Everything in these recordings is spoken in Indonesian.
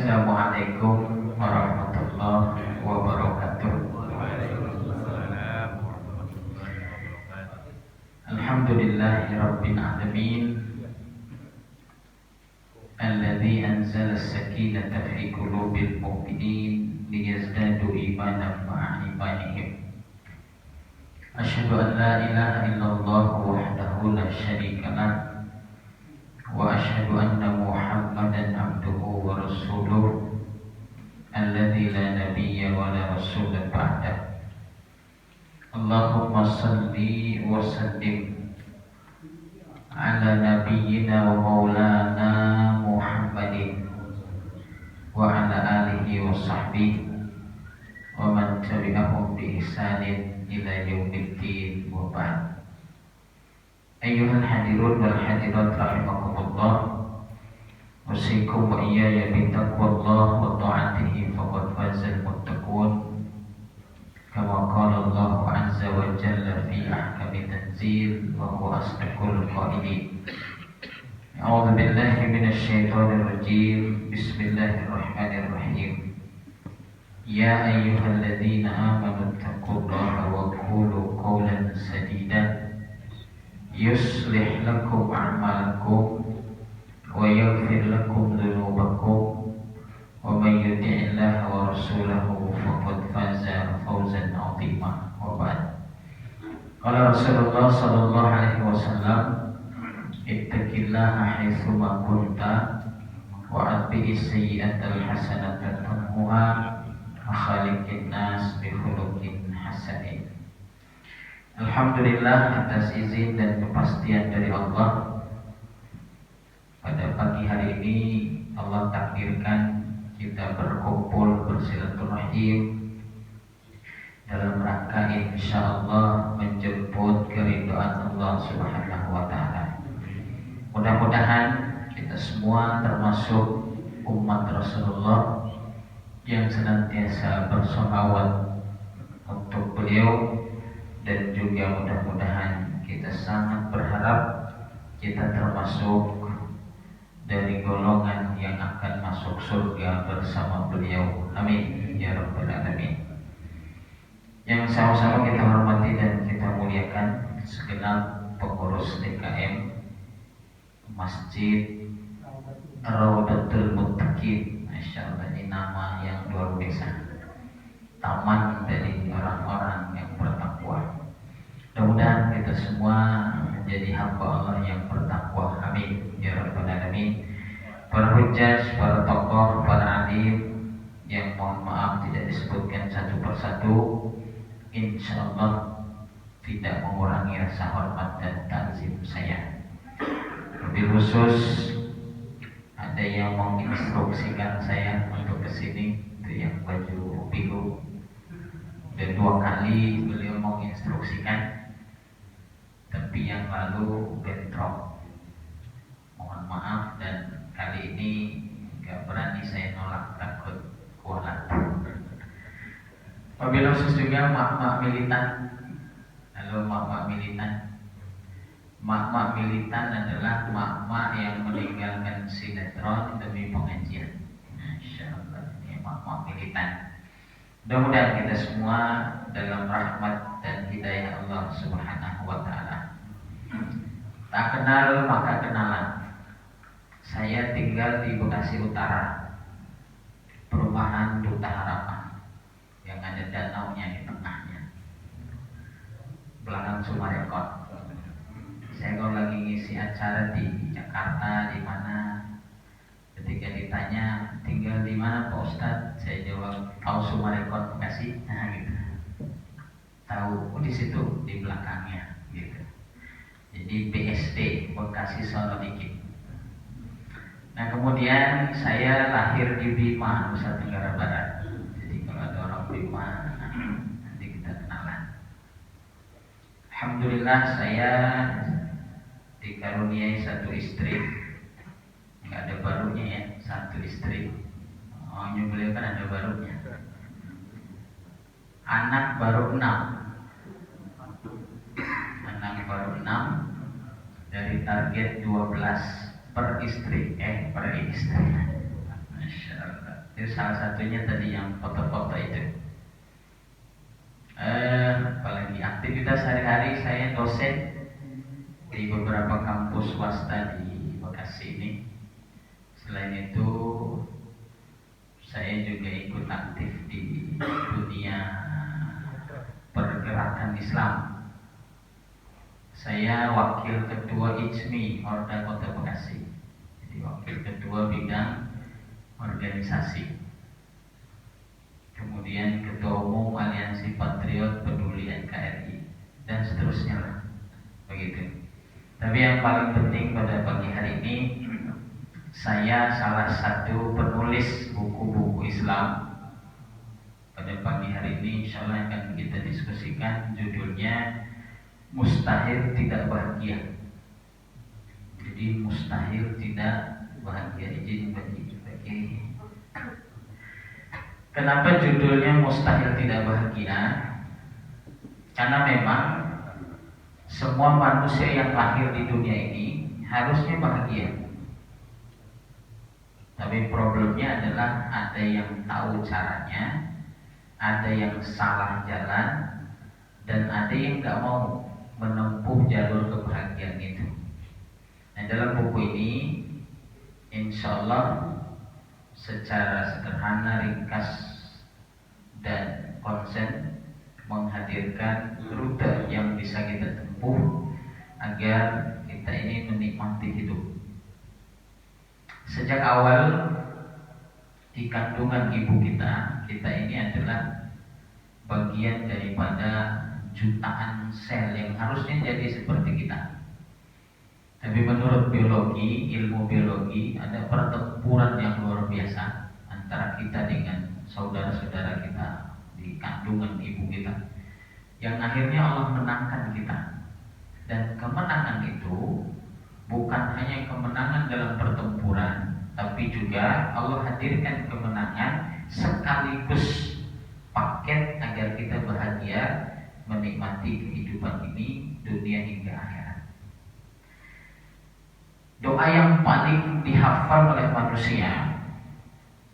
Assalamualaikum warahmatullahi wabarakatuh. Alhamdulillahi rabbil alamin, alladzi anzala as-sakinata fi qulubil mu'minin liyazdadu imanan ma'a imanihim. Asyhadu an la ilaha illallah wahdahu la syarika lah wa asyhadu anna Muhammadan abduhu wa rasuluh alladzi la nabiyya wa la rasula ba'dah. Allahumma salli wa sallim ala nabiyyina wa maulana Muhammadin wa ala alihi wa sahbihi wa man tabi'ahum bi ihsanin ila yaumiddin wa ba'd. Ayyuhal hadirun wal hadirat rahimakumullah, usikum wa iyaya bitaqwallah wa ta'atihi faqad fazal muttaqun. Kama qala Allah azza wa jalla fi ahkami tanzil wa huwa asdaqul qailin. A'udzu billahi minasy syaithanir rajim. Bismillahirrahmanirrahim. Ya ayyuhalladzina amanu taqullaha wa qulu qawlan sadida yuslih lakum a'malakum wa yaghfir lakum dhunubakum wa may yuti'illaha wa rasulahu faqad faza fawzan 'azima. Wa ba'd. Qala Rasulullah sallallahu alaihi wasallam, ittaqillaha haitsu ma kunta wa atbi'is sayyi'atal hasanata tamhuha wa khaliqin nas bi khuluqin hasanin. Alhamdulillah atas izin dan kepastian dari Allah, pada pagi hari ini Allah takdirkan kita berkumpul bersilaturahim dalam rangka insyaallah menjemput keridhaan Allah Subhanahu wa taala. Mudah-mudahan kita semua termasuk umat Rasulullah yang senantiasa bersolawat untuk beliau, dan juga mudah-mudahan kita sangat berharap kita termasuk dari golongan yang akan masuk surga bersama beliau. Amin ya rabbal alamin. Yang sama-sama kita hormati dan kita muliakan segenap pengurus DKM Masjid Raudatul Muttaqin. Masyaallah, ini nama yang luar biasa. Taman dari orang-orang yang bertakwa. Mudah-mudahan kita semua menjadi hamba Allah yang bertakwa. Amin ya rabbal alamin. Para hujjaj, para tokoh, para alim yang mohon maaf tidak disebutkan satu persatu, insyaallah tidak mengurangi rasa hormat dan ta'zim saya. Lebih khusus ada yang menginstruksikan saya untuk kesini, itu yang baju biru. Dan 2 kali beliau menginstruksikan, tapi yang lalu bentrok. Mohon maaf, dan kali ini gak berani saya nolak, takut kualat. Wabil khusus juga mak-mak militan. Halo mak-mak militan. Mak-mak militan adalah mak-mak yang meninggalkan sinetron demi pengajian. Masya Allah, ini mak-mak militan. Mudah-mudahan kita semua dalam rahmat dan hidayah Allah Subhanahu wa taala. Tak kenal maka kenalan. Saya tinggal di Bekasi Utara, perumahan Duta Harapan yang ada danaunya di tengahnya, belakang Sumarekon. Saya kalau lagi ngisi acara di Jakarta, di mana, ketika ditanya tinggal di mana Pak Ustadz, saya jawab tahu Sumarekon Bekasi, nah gitu. Tahu di situ di belakangnya gitu. Jadi BSD Bekasi Sono dikit. Nah kemudian saya lahir di Bima, Nusa Tenggara Barat. Jadi kalau ada orang Bima nanti kita kenalan. Alhamdulillah saya dikaruniai 1 istri. Nggak ada barunya ya, 1 istri. Oh, beliau kan ada barunya. Anak baru 6. Anak baru 6 dari target 12 per istri. Masya Allah. salah satunya tadi yang foto-foto itu. Apalagi aktivitas sehari-hari saya dosen di beberapa kampus swasta di Bekasi ini. Selain itu saya juga ikut aktif di dunia pergerakan Islam. Saya wakil ketua IJMI Orda Kota Bekasi. Jadi wakil ketua bidang organisasi. Kemudian ketua umum Aliansi Patriot Peduli NKRI dan seterusnya lah. Begitu. Tapi yang paling penting pada pagi hari ini, saya salah satu penulis buku-buku Islam. Pada pagi hari ini insya Allah akan kita diskusikan, judulnya Mustahil Tidak Bahagia. Jadi mustahil tidak bahagia. Izin bagi. Kenapa judulnya Mustahil Tidak Bahagia? Karena memang semua manusia yang lahir di dunia ini harusnya bahagia. Tapi problemnya adalah ada yang tahu caranya, ada yang salah jalan, dan ada yang nggak mau menempuh jalur kebahagiaan itu. Nah, dalam buku ini insya Allah secara sederhana, ringkas, dan konsen menghadirkan rute yang bisa kita tempuh agar kita ini menikmati hidup. Sejak awal di kandungan ibu kita ini adalah bagian daripada jutaan sel yang harusnya jadi seperti kita. Tapi menurut biologi, ilmu biologi, ada pertempuran yang luar biasa antara kita dengan saudara-saudara kita di kandungan ibu kita, yang akhirnya Allah menangkan kita. Dan kemenangan itu bukan hanya kemenangan dalam pertempuran, tapi juga Allah hadirkan kemenangan sekaligus paket agar kita bahagia menikmati kehidupan ini, dunia hingga akhirat. Doa yang paling dihafal oleh manusia,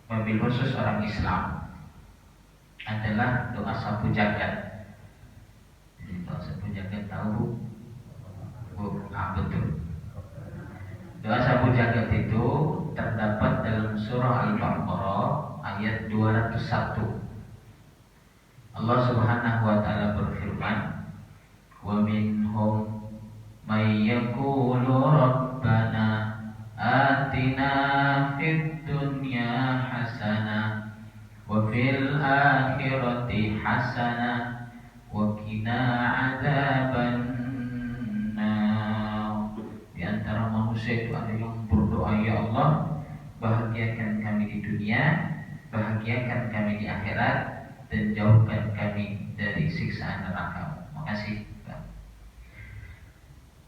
wabil khusus orang Islam, adalah doa sapu jagat. Jadi doa sapu jagat tahu Bu? Betul. Doa sapu jagat itu terdapat dalam surah Al-Baqarah ayat 201. Allah Subhanahu wa taala berfirman, "Wa minhum may yaqulu rabbana atina fid dunya hasanah wa fil akhirati hasanah wa qina adzabannar." Di antara manusia itu ada yang berdoa, "Ya Allah, bahagiakan kami di dunia, bahagiakan kami di akhirat, dan jauhkan kami dari siksaan neraka." Makasih.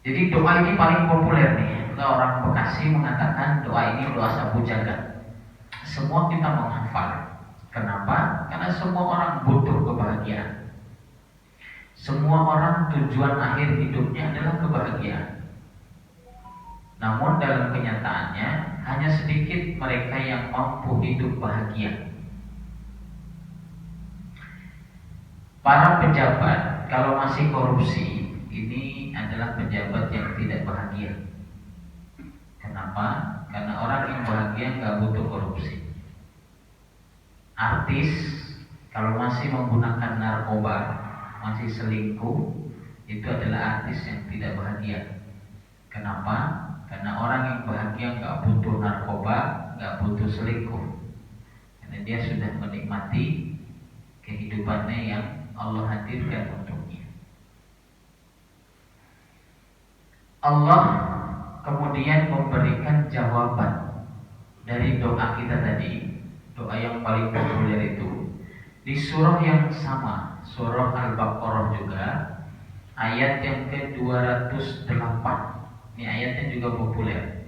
Jadi doa ini paling populer nih. Orang Bekasi mengatakan doa ini doa sapu jagat. Semua kita menghafal. Kenapa? Karena semua orang butuh kebahagiaan. Semua orang tujuan akhir hidupnya adalah kebahagiaan. Namun dalam kenyataannya hanya sedikit mereka yang mampu hidup bahagia. Para pejabat kalau masih korupsi, ini adalah pejabat yang tidak bahagia. Kenapa? Karena orang yang bahagia nggak butuh korupsi. Artis kalau masih menggunakan narkoba, masih selingkuh, itu adalah artis yang tidak bahagia. Kenapa? Karena orang yang bahagia nggak butuh narkoba, nggak butuh selingkuh. Karena dia sudah menikmati kehidupannya yang Allah hadirkan untuknya. Allah kemudian memberikan jawaban dari doa kita tadi, doa yang paling populer itu di surah yang sama, surah Al-Baqarah juga, ayat yang ke-208. Ini ayatnya juga populer.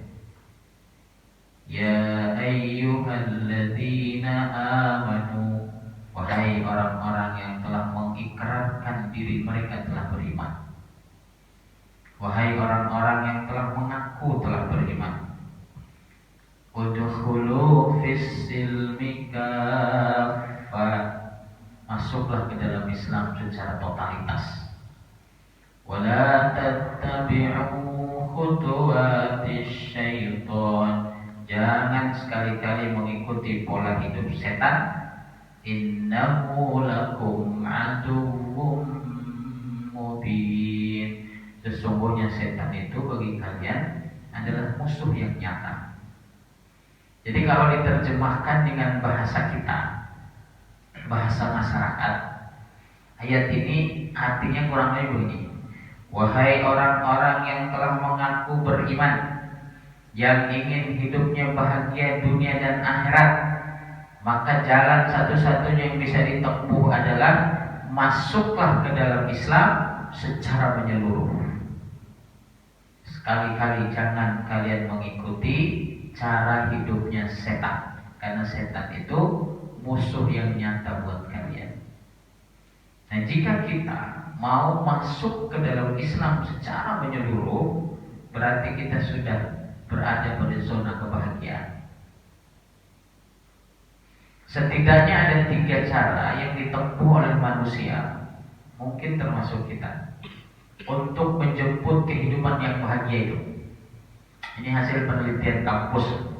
Ya ayyuhalladzina amanu, wahai orang-orang yang telah mengikrarkan diri mereka telah beriman. Wahai orang-orang yang telah mengaku telah beriman, udkhulu fis silmi kaffah, masuklah ke dalam Islam secara totalitas. Wala tattabi'u khutuwatis syaitan, jangan sekali-kali mengikuti pola hidup setan. Innahu lakum aduwwum mubin, sesungguhnya setan itu bagi kalian adalah musuh yang nyata. Jadi kalau diterjemahkan dengan bahasa kita, bahasa masyarakat, ayat ini artinya kurang lebih begini: wahai orang-orang yang telah mengaku beriman, yang ingin hidupnya bahagia dunia dan akhirat, maka jalan satu-satunya yang bisa ditempuh adalah masuklah ke dalam Islam secara menyeluruh. Sekali-kali jangan kalian mengikuti cara hidupnya setan, karena setan itu musuh yang nyata buat kalian. Nah, jika kita mau masuk ke dalam Islam secara menyeluruh, berarti kita sudah berada pada zona kebahagiaan. Setidaknya ada 3 cara yang ditempuh oleh manusia, mungkin termasuk kita, untuk menjemput kehidupan yang bahagia itu. Ini hasil penelitian kampus,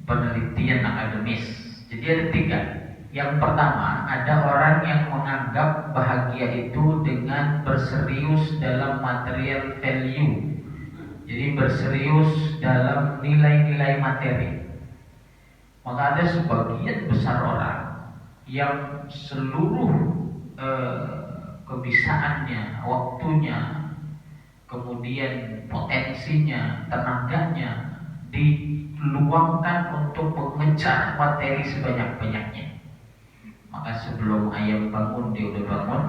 penelitian akademis. Jadi ada 3. Yang pertama, ada orang yang menganggap bahagia itu dengan berserius dalam material value. Jadi berserius dalam nilai-nilai materi. Maka ada sebagian besar orang yang seluruh kebisaannya, waktunya, kemudian potensinya, tenaganya diluangkan untuk mengejar materi sebanyak-banyaknya. Maka sebelum ayam bangun dia udah bangun,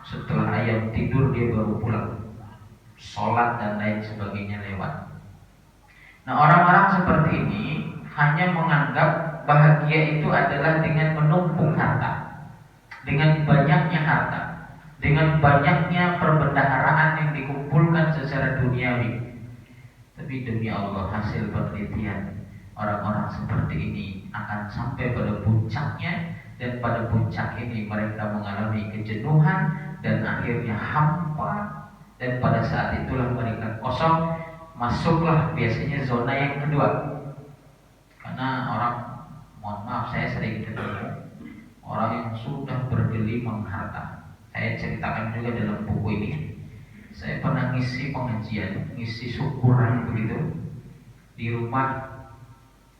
setelah ayam tidur dia baru pulang, sholat dan lain sebagainya lewat. Nah, orang-orang seperti ini hanya menganggap bahagia itu adalah dengan menumpuk harta, dengan banyaknya harta, dengan banyaknya perbendaharaan yang dikumpulkan secara duniawi. Tapi demi Allah, hasil penelitian, orang-orang seperti ini akan sampai pada puncaknya, dan pada puncak ini mereka mengalami kejenuhan dan akhirnya hampa, dan pada saat itulah mereka kosong. Masuklah biasanya zona yang kedua. Karena orang, mohon maaf, saya sering ketemu orang yang sudah bergelimang harta. Saya ceritakan juga dalam buku ini. Saya pernah ngisi pengajian, ngisi syukuran begitu di rumah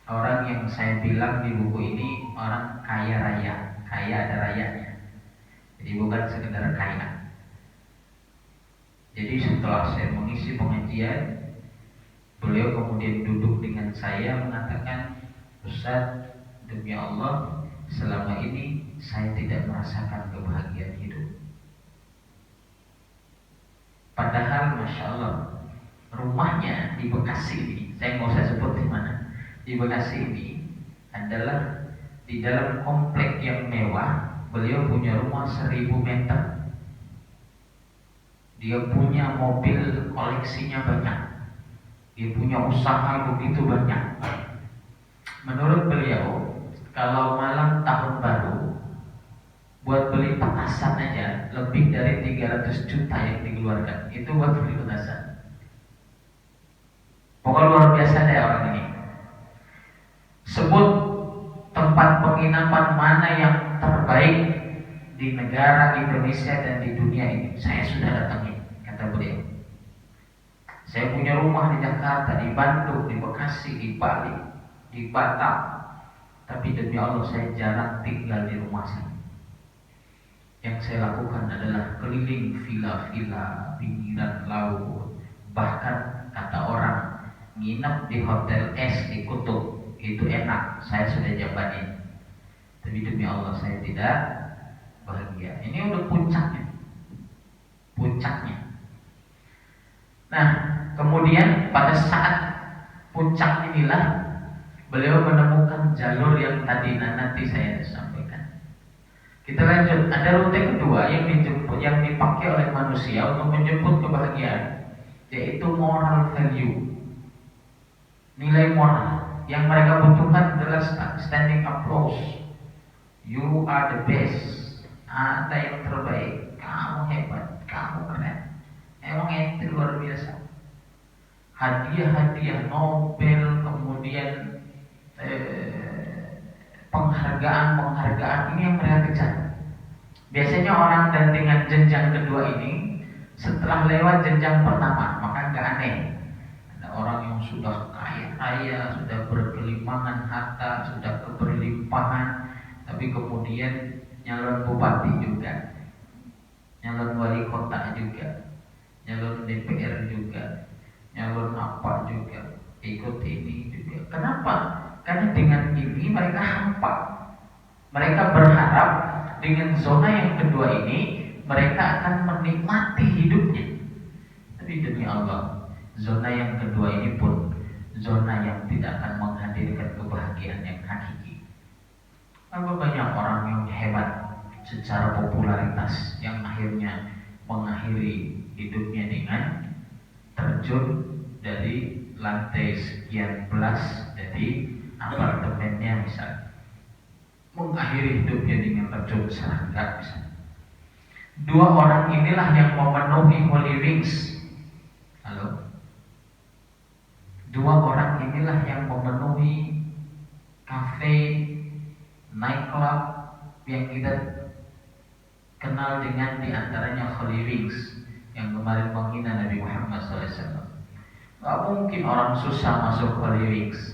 orang yang saya bilang di buku ini orang kaya raya, kaya ada rayanya. Jadi bukan sekedar kaya. Jadi setelah saya mengisi pengajian, beliau kemudian duduk dengan saya mengatakan, Ustaz, demi Allah, selama ini saya tidak merasakan kebahagiaan hidup. Padahal Masya Allah, rumahnya di Bekasi ini, saya nggak usah sebut di mana, di Bekasi ini adalah di dalam komplek yang mewah. Beliau punya rumah 1000 meter. Dia punya mobil koleksinya banyak. Dia punya usaha begitu banyak. Menurut beliau, kalau malam tahun baru, buat beli petasan aja lebih dari 300 juta yang dikeluarkan. Itu buat beli petasan. Pokoknya luar biasa deh orang ini. Sebut tempat penginapan mana yang terbaik di negara Indonesia dan di dunia ini, saya sudah datangi, kata beliau. Saya punya rumah di Jakarta, di Bandung, di Bekasi, di Bali, di Batam. Tapi demi Allah saya jarang tinggal di rumah saya. Yang saya lakukan adalah keliling villa-villa pinggiran laut. Bahkan kata orang, nginep di hotel es di Kutub itu enak, saya sudah jabanin. Tapi demi Allah saya tidak bahagia. Ini udah puncaknya. Puncaknya. Nah, kemudian pada saat puncak inilah beliau menemukan jalur yang tadi nanti saya sampaikan. Kita lanjut. Ada rute kedua yang dipakai oleh manusia untuk menjemput kebahagiaan, yaitu moral value, nilai moral. Yang mereka butuhkan adalah standing applause. You are the best. Anda yang terbaik. Kamu hebat. Kamu keren. Emang itu luar biasa. Hadiah-hadiah Nobel, kemudian penghargaan ini yang mereka kejar. Biasanya orang dan dengan jenjang kedua ini setelah lewat jenjang pertama, maka nggak aneh. Ada orang yang sudah kaya raya, sudah berkelimangan harta, sudah keberlimpahan, tapi kemudian nyalon bupati juga, nyalon wali kota juga, nyalon DPR juga, nyalon apa juga, ikut ini juga. Kenapa? Karena dengan ini mereka hampa. Mereka berharap dengan zona yang kedua ini mereka akan menikmati hidupnya. Tapi demi Allah, zona yang kedua ini pun zona yang tidak akan menghadirkan kebahagiaan yang hakiki. Ada banyak orang yang hebat secara popularitas yang akhirnya mengakhiri hidupnya dengan terjun dari lantai sekian belas dari apartemennya misalnya, mengakhiri hidupnya dengan terjun serangga misalnya. Dua orang inilah yang memenuhi Holy Wings. Halo? Dua orang inilah yang memenuhi kafe, nightclub yang kita kenal dengan diantaranya Holy Wings yang kemarin menghina Nabi Muhammad SAW. Gak mungkin orang susah masuk Holy Wings.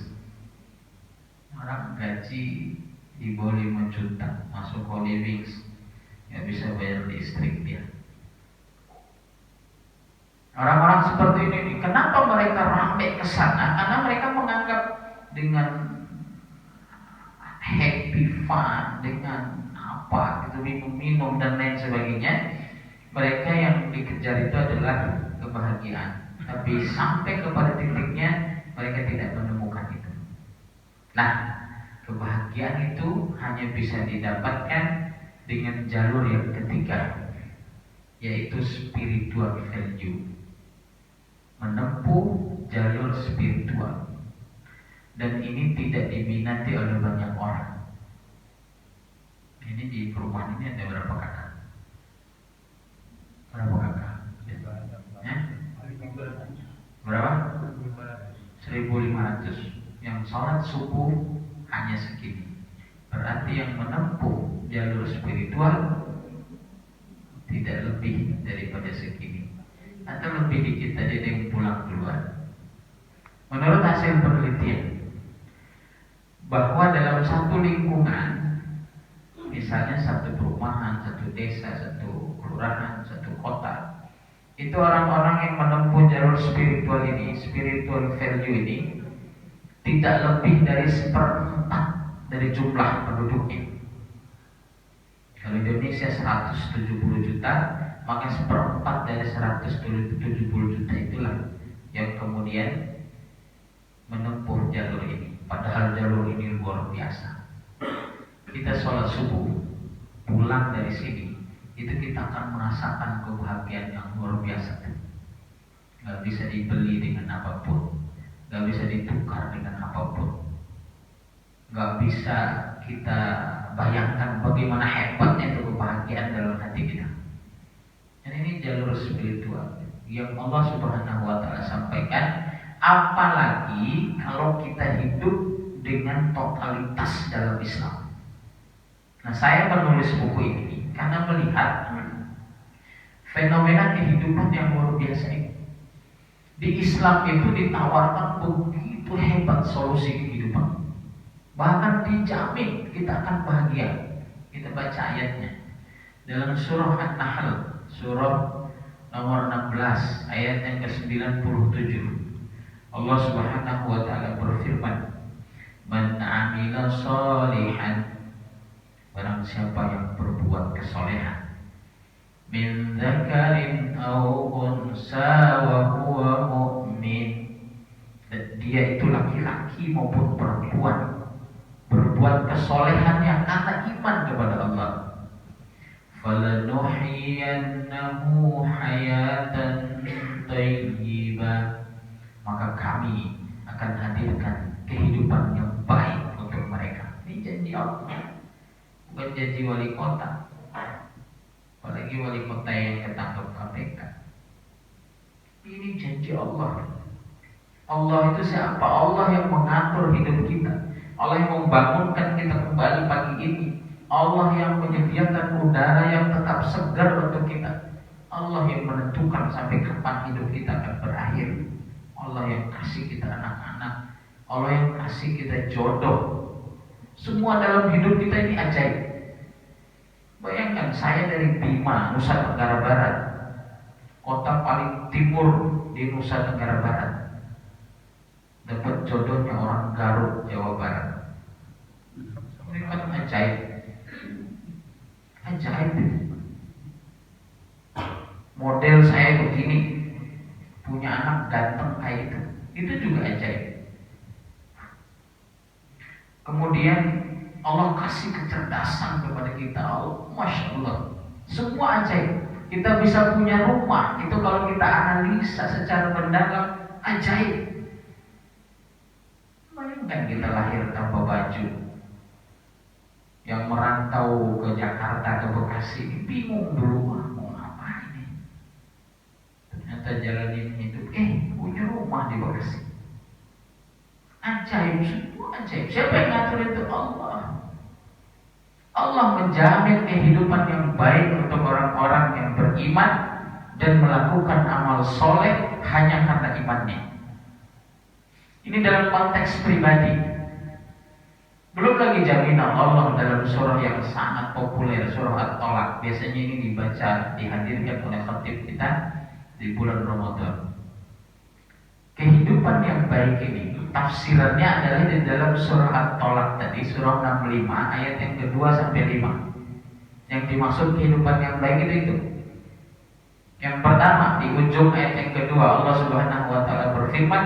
Orang gaji di bawah 5 juta masuk Holy Wings, nggak bisa bayar listrik dia. Orang-orang seperti ini, kenapa mereka ramai ke sana? Karena mereka menganggap dengan happy fun, dengan apa gitu, minum-minum dan lain sebagainya, mereka yang dikejar itu adalah kebahagiaan. Tapi sampai kepada titiknya mereka tidak menemukan itu. Nah, kebahagiaan itu hanya bisa didapatkan dengan jalur yang ketiga, yaitu spiritual value. Menempuh jalur spiritual. Dan ini tidak diminati oleh banyak orang. Ini di perumahan ini ada berapa kakak? Berapa kakak? Ya? Berapa? 1.500. Yang sholat subuh hanya segini. Berarti yang menempuh jalur spiritual tidak lebih daripada segini, atau lebih dikit tadi ada yang pulang duluan. Menurut hasil penelitian, bahwa dalam satu lingkungan, misalnya satu perumahan, satu desa, satu kelurahan, satu kota, itu orang-orang yang menempuh jalur spiritual ini, spiritual value ini, tidak lebih dari 1/4 dari jumlah penduduknya. Kalau Indonesia 170 juta, maka 1/4 dari 170 juta itulah yang kemudian menempuh jalur ini. Padahal jalur ini luar biasa. Kita sholat subuh, pulang dari sini, itu kita akan merasakan kebahagiaan yang luar biasa. Gak bisa dibeli dengan apapun, gak bisa ditukar dengan apapun, gak bisa kita bayangkan bagaimana hebatnya itu kebahagiaan dalam hati kita. Dan ini jalur spiritual yang Allah Subhanahu wa Ta'ala sampaikan. Apalagi kalau kita hidup dengan totalitas dalam Islam. Nah, saya menulis buku ini karena melihat fenomena kehidupan yang luar biasa ini. Di Islam itu ditawarkan begitu hebat solusi kehidupan. Bahkan dijamin kita akan bahagia. Kita baca ayatnya dalam surah An-Nahl, surah nomor 16 ayat yang ke-97. Allah Subhanahu wa Ta'ala berfirman, "Man 'amila shalihan," barang siapa yang berbuat kesolehan, "min dzakarin aw unsa wa huwa mu'min," dia itu laki-laki maupun perempuan, berbuat kesolehannya karena iman kepada Allah, "falanuhyiyannahu hayatan thayyibah," maka kami akan hadirkan kehidupan bukan janji wali kota. Apalagi wali kota yang ketangkep KPK. Ini janji Allah. Allah itu siapa? Allah yang mengatur hidup kita. Allah yang membangunkan kita kembali pagi ini. Allah yang menyediakan udara yang tetap segar untuk kita. Allah yang menentukan sampai kapan hidup kita akan berakhir. Allah yang kasih kita anak-anak. Allah yang kasih kita jodoh. Semua dalam hidup kita ini ajaib. Bayangkan saya dari Bima, Nusa Tenggara Barat, kota paling timur di Nusa Tenggara Barat, dapat jodohnya orang Garut, Jawa Barat. Ini kan ajaib. Ajaib. Model saya begini, punya anak ganteng kayak itu. Itu juga ajaib. Kemudian Allah kasih kecerdasan kepada kita. Masya Allah, semua ajaib. Kita bisa punya rumah. Itu kalau kita analisa secara mendalam, ajaib. Bayangkan kita lahir tanpa baju. Yang merantau ke Jakarta, ke Bekasi, bingung dulu, mau ngapain nih. Ternyata jalanin hidup, punya rumah di Bekasi. Ajaib, semua ajaib. Siapa yang ngatur itu? Allah. Allah menjamin kehidupan yang baik untuk orang-orang yang beriman dan melakukan amal soleh hanya karena imannya. Ini dalam konteks pribadi. Belum lagi jaminan Allah dalam surah yang sangat populer, surah At-Tolak. Biasanya ini dibaca, dihadirkan oleh khatib kita di bulan Ramadan. Kehidupan yang baik ini tafsirannya adalah di dalam surah At-Tolak tadi, surah 65 ayat yang kedua sampai 5. Yang dimaksud kehidupan yang baik itu. Yang pertama di ujung ayat yang kedua Allah Subhanahu wa taala berfirman,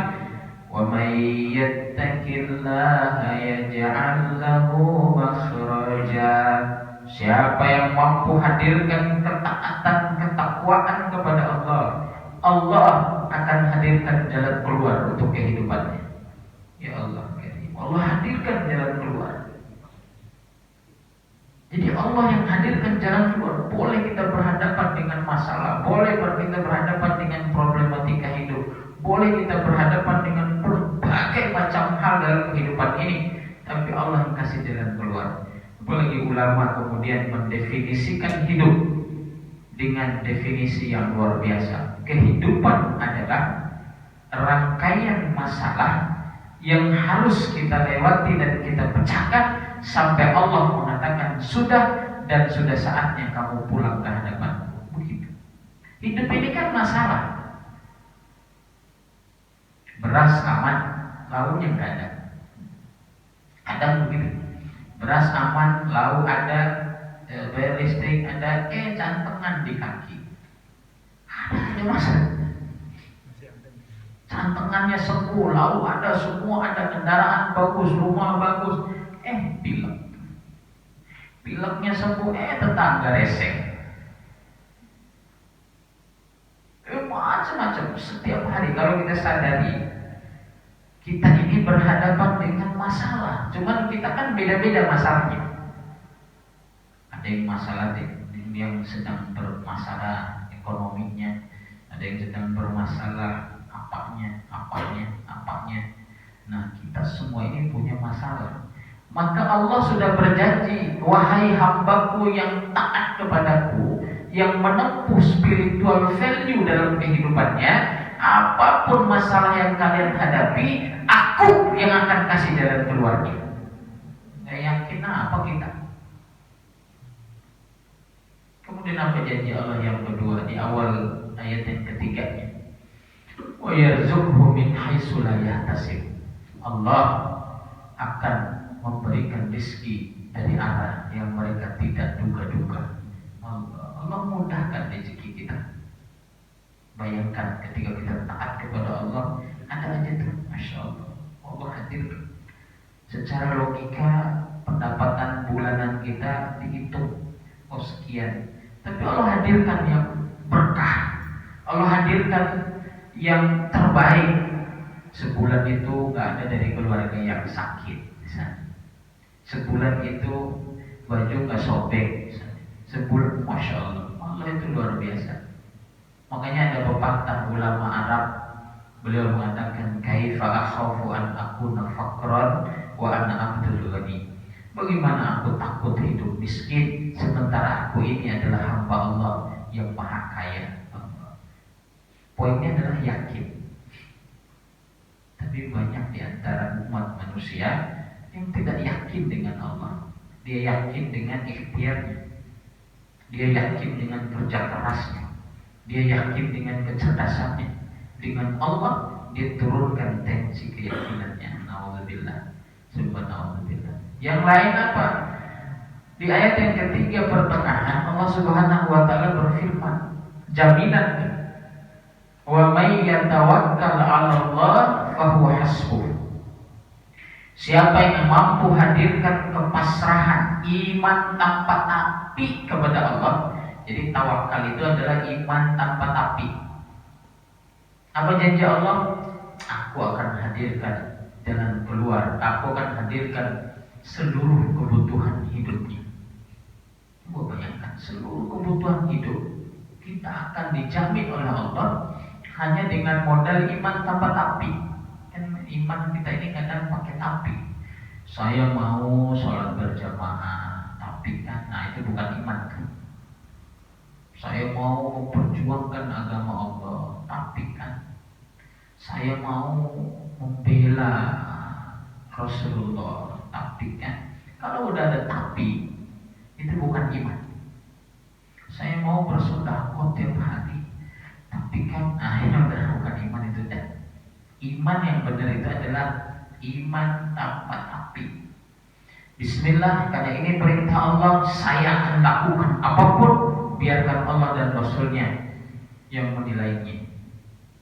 "Wa may yattaqillaha yaj'al lahu makhraja." Siapa yang mampu hadirkan ketaatan, ketakwaan kepada Allah, Allah akan hadirkan jalan keluar untuk kehidupannya. Ya Allah, Allah hadirkan jalan keluar. Jadi Allah yang hadirkan jalan keluar. Boleh kita berhadapan dengan masalah, boleh kita berhadapan dengan problematika hidup, boleh kita berhadapan dengan berbagai macam hal dalam kehidupan ini, tapi Allah yang kasih jalan keluar. Apalagi ulama kemudian mendefinisikan hidup dengan definisi yang luar biasa. Kehidupan adalah rangkaian masalah yang harus kita lewati dan kita pecahkan sampai Allah mengatakan sudah, dan sudah saatnya kamu pulang ke hadapanku. Begitu. Hidup ini kan masalah. Beras aman, lauknya nggak ada. Kadang begitu. Beras aman, lauk ada, bayar listrik ada, cantengan di kaki. Ada masalah. Cantengannya sembuh, lalu ada, semua ada, kendaraan bagus, rumah bagus, pilek. Pileknya sembuh, tetangga resek. Macam-macam. Setiap hari kalau kita sadari, kita ini berhadapan dengan masalah. Cuman kita kan beda-beda masalahnya. Ada yang masalah yang sedang bermasalah ekonominya, ada yang sedang bermasalah apanya. Nah, kita semua ini punya masalah. Maka Allah sudah berjanji, wahai hambaku yang taat kepadaku, yang menempuh spiritual value dalam kehidupannya, apapun masalah yang kalian hadapi, aku yang akan kasih jalan keluarnya. Gak yakin apa kita? Kemudian apa janji Allah yang kedua di awal ayat yang ketiganya? Wa yarzuqhu min haitsu la yahtasib. Allah akan memberikan rezeki dari arah yang mereka tidak duga-duga. Allah mudahkan rezeki kita. Bayangkan ketika kita taat kepada Allah, ada aja tuh, Masya Allah, Allah hadirkan. Secara logika pendapatan bulanan kita dihitung, sekian. Tapi Allah hadirkan yang berkah. Allah hadirkan yang terbaik. Sebulan itu gak ada dari keluarga yang sakit di sana. Sebulan itu baju nggak sobek, sebulan, masya Allah, Allah itu luar biasa. Makanya ada pepatah ulama Arab, beliau mengatakan, kaifa akhafu an akuna faqran wa ana abdul ghani. Bagaimana aku takut hidup miskin sementara aku ini adalah hamba Allah yang maha kaya. Poinnya adalah yakin. Tapi banyak di antara umat manusia yang tidak yakin dengan Allah. Dia yakin dengan ikhtiarnya. Dia yakin dengan kerja kerasnya. Dia yakin dengan kecerdasannya. Dengan Allah dia turunkan tensi keyakinannya. Nauzubillah. Subhanallah. Yang lain apa? Di ayat yang ketiga pertengahan Allah Subhanahu wa taala berfirman, jaminan, wa may yatawakkal 'ala Allah fahuwa hasbuh. Siapa yang mampu hadirkan kepasrahan, iman tanpa tapi kepada Allah. Jadi tawakal itu adalah iman tanpa tapi. Apa janji Allah? Aku akan hadirkan jalan keluar. Aku akan hadirkan seluruh kebutuhan hidupnya. Coba bayangkan, seluruh kebutuhan hidup kita akan dijamin oleh Allah hanya dengan modal iman tanpa tapi. Kan iman kita ini kadang pakai tapi. Saya mau sholat berjamaah, tapi kan, nah itu bukan iman kan. Saya mau memperjuangkan agama Allah, tapi kan saya mau membela Rasulullah, tapi kan. Kalau udah ada tapi, itu bukan iman. Saya mau bersedekah tiap hari, tapi kan akhirnya udah bukan iman itu dah. Iman yang benar itu adalah iman tanpa tapi. Bismillah, karena ini perintah Allah, saya akan lakukan apapun, biarkan Allah dan Rasulnya yang menilainya.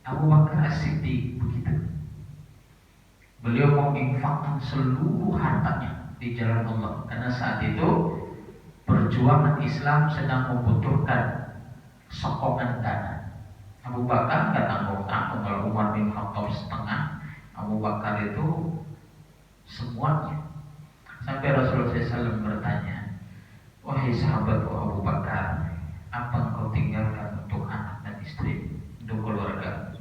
Abu Bakar As-Siddiq begitu. Beliau menginfakkan seluruh hartanya di jalan Allah, karena saat itu perjuangan Islam sedang membutuhkan sokongan dana. Abu Bakar nggak tanggung-tanggung. Kalau Umar bin Khattab setengah, Abu Bakar itu semuanya. Sampai Rasulullah SAW bertanya, wahai sahabatku Abu Bakar, apa engkau tinggalkan untuk anak dan istri, untuk keluarga?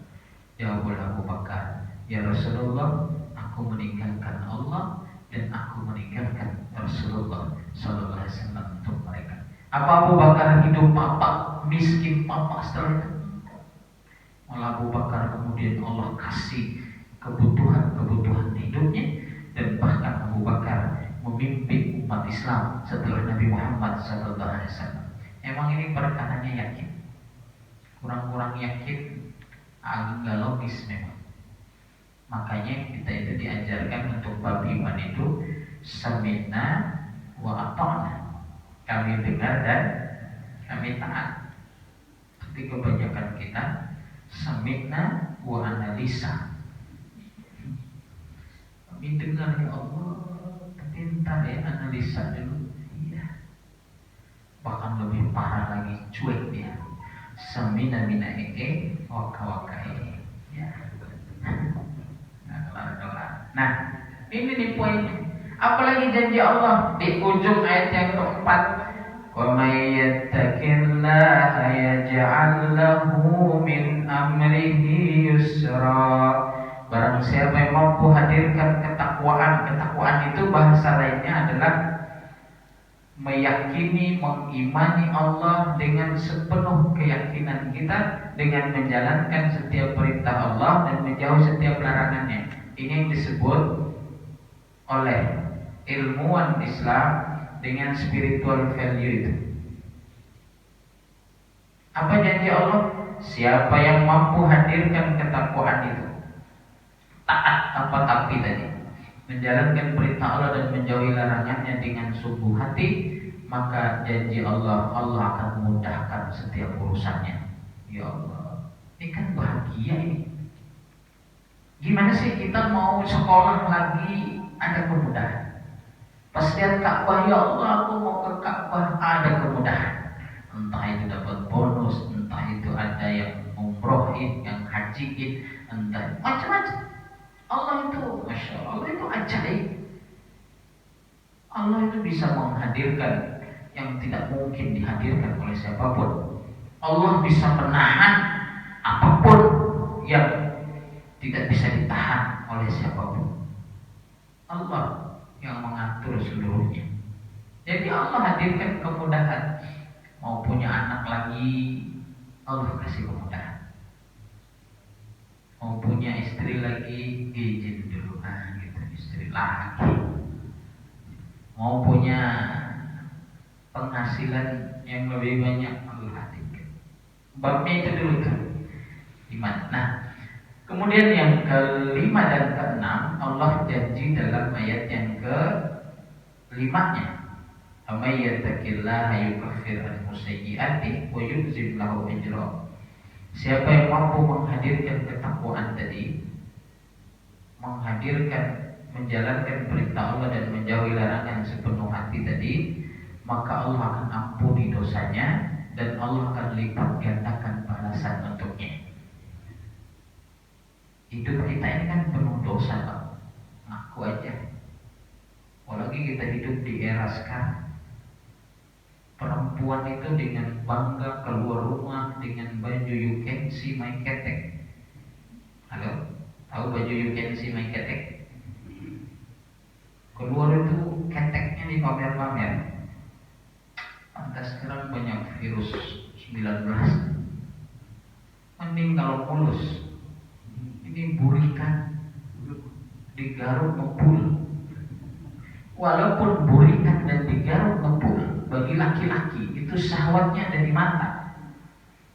Jawablah Abu Bakar, ya Rasulullah, aku meninggalkan Allah dan aku meninggalkan Rasulullah Sallallahu Alaihi Wasallam untuk mereka. Apa Abu Bakar hidup papa, miskin papa setelah itu? Malah Abu Bakar kemudian Allah kasih kebutuhan hidupnya, dan bahkan Abu Bakar memimpin umat Islam setelah Nabi Muhammad Sallallahu Alaihi Wasallam. Emang ini perkaranya yakin. Kurang-kurang yakin agak logis memang. Makanya kita itu diajarkan untuk bab iman itu sami'na wa ata'na. Kami dengar dan kami taat. Tapi kebanyakan kita sami'na wa analisa. Kami dengar ya Allah, pintar ya, analisa dulu. Iya. Bahkan lebih parah lagi, cuek dia. Samina mina eke, waka waka eke. Ya. Nah, ini nih poinnya. Apalagi janji Allah di ujung ayat yang keempat. Wa may yattaqillaha yaj'al lahu min amrihi yusra. Barang siapa yang mampu hadirkan ketakwaan, ketakwaan itu bahasa lainnya adalah meyakini, mengimani Allah dengan sepenuh keyakinan kita, dengan menjalankan setiap perintah Allah dan menjauh setiap larangannya. Ini yang disebut oleh ilmuwan Islam dengan spiritual value itu. Apa janji Allah? Siapa yang mampu hadirkan ketakwaan itu, taat tanpa tapi tadi, menjalankan perintah Allah dan menjauhi larangannya dengan sungguh hati, maka janji Allah, Allah akan memudahkan setiap urusannya. Ya Allah, ini kan bahagia ini. Gimana sih kita mau sekolah lagi ada kemudahan? Pas lihat Ka'bah, ya Allah aku mau ke Ka'bah, ada kemudahan. Entah itu dapat bonus, entah itu ada yang umrohin, yang hajiin, entah macam-macam. Allah itu, Masya Allah, Allah itu ajaib. Allah itu itu bisa menghadirkan yang tidak mungkin dihadirkan oleh siapapun. Allah bisa menahan apapun yang tidak bisa ditahan oleh siapapun. Allah yang mengatur seluruhnya. Jadi Allah hadirkan kemudahan. Mau punya anak lagi, Allah kasih kemudahan. Mau punya istri lagi, izin dulu, gitu, istri lagi. Mau punya penghasilan yang lebih banyak, Allah hadirkan. Babnya itu dulu kan, iman. Nah, kemudian yang kelima dan keenam, Allah janji dalam ayat yang kelimanya, "Amay yattaqillaha yukaffir anhu sayyi'atihi wa yujzim lahu ajra." Siapa yang mampu menghadirkan ketakwaan tadi, menghadirkan, menjalankan perintah Allah dan menjauhi larangan sepenuh hati tadi, maka Allah akan ampuni dosanya dan Allah akan lipat gandakan balasan untuknya. Hidup kita ini kan penuh dosa, Pak. Ngaku aja. Apalagi kita hidup di era sekarang. Perempuan itu dengan bangga keluar rumah dengan baju you can see my ketek. Halo? Tahu baju you can see my ketek? Keluar itu keteknya dipamer-pamer. Pantas sekarang banyak virus 19. Mending kalau mulus. Ini burikan digaruk ngebul. Walaupun burikan dan digaruk ngebul, bagi laki-laki itu syahwatnya ada di mata.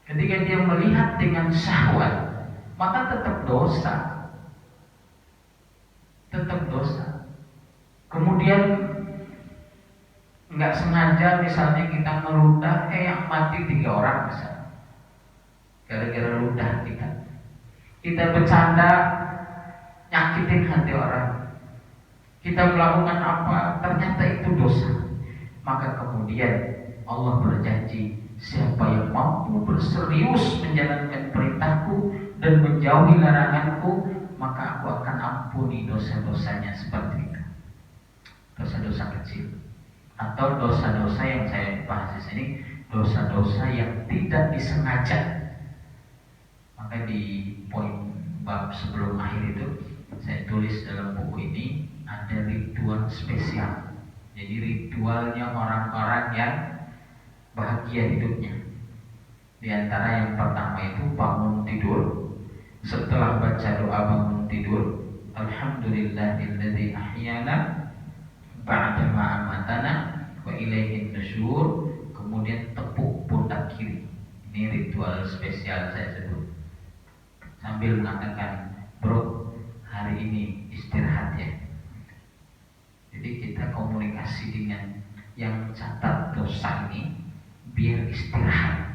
Ketika dia melihat dengan syahwat, maka tetap dosa. Tetap dosa. Kemudian nggak sengaja misalnya kita meludah, yang mati 3 orang misalnya, gara-gara ludah kita. Kita bercanda, nyakitin hati orang. Kita melakukan apa, ternyata itu dosa. Maka kemudian Allah berjanji, siapa yang mampu berserius menjalankan perintahku dan menjauhi laranganku, maka aku akan ampuni dosa-dosanya seperti itu. Dosa-dosa kecil atau dosa-dosa yang saya bahas di sini, dosa-dosa yang tidak disengaja. Maka di poin bab sebelum akhir itu saya tulis dalam buku ini ada ritual spesial. Jadi ritualnya orang-orang yang bahagia hidupnya. Di antara yang pertama itu bangun tidur. Setelah baca doa bangun tidur, Alhamdulillahilladzi ahyana ba'da ma amatana wa ilaihin nusyur. Kemudian tepuk pundak kiri. Ini ritual spesial saya sebut. Sambil mengatakan, bro, hari ini istirahat ya. Jadi kita komunikasi dengan yang catat dosa ini biar istirahat.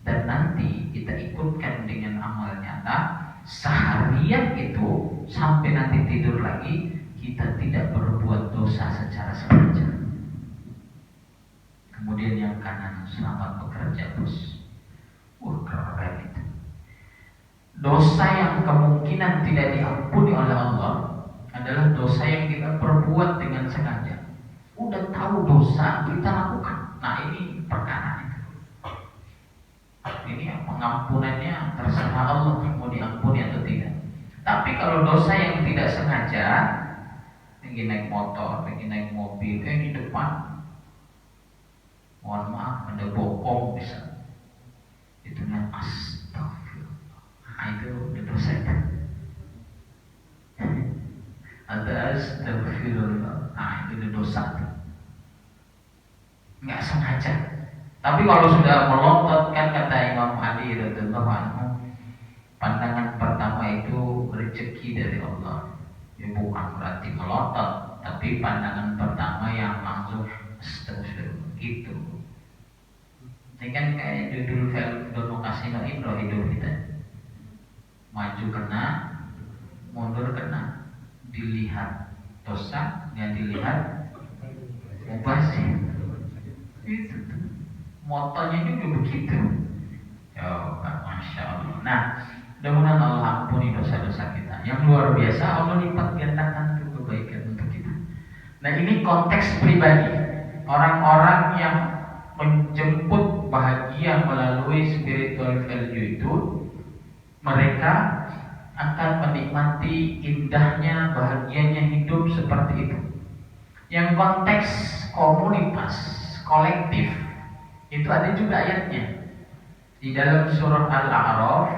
Dan nanti kita ikutkan dengan amal nyata seharian itu sampai nanti tidur lagi kita tidak berbuat dosa secara sengaja. Kemudian yang kanan, selamat bekerja bos. Wah, keren itu. Dosa yang kemungkinan tidak diampuni oleh Allah adalah dosa yang kita perbuat dengan sengaja. Udah tahu dosa kita lakukan. Nah, ini perkara itu. Ini pengampunannya terserah Allah mau diampuni atau tidak. Tapi kalau dosa yang tidak sengaja, lagi naik motor, lagi naik mobil, di depan, mohon maaf ada bokong bisa, itu kan astagfirullah. Nah, itu dosa itu. Ada astagfirullah. Nah, itu dosa. Nggak sengaja. Tapi kalau sudah melontot, kan kata Imam Ali radhiyallahu anhu, pandangan pertama itu rezeki dari Allah. Ya bukan berarti melontot, tapi pandangan pertama yang langsung astagfirullah gitu. Ini kan kayak judul film Dono Kasino Indro hidup kita. Maju kena, mundur kena, dilihat dosa, nggak dilihat mubazir. Itu tuh. Motonya juga begitu. Coba, masya Allah. Nah, mudah-mudahan Allah ampuni dosa-dosa kita. Yang luar biasa, Allah lipat gandakan kebaikan untuk kita. Nah, Nah ini konteks pribadi. Orang-orang yang menjemput bahagia melalui spiritual value itu, mereka akan menikmati indahnya, bahagianya hidup seperti itu. Yang konteks komunitas, kolektif, itu ada juga ayatnya. Di dalam surah Al-A'raf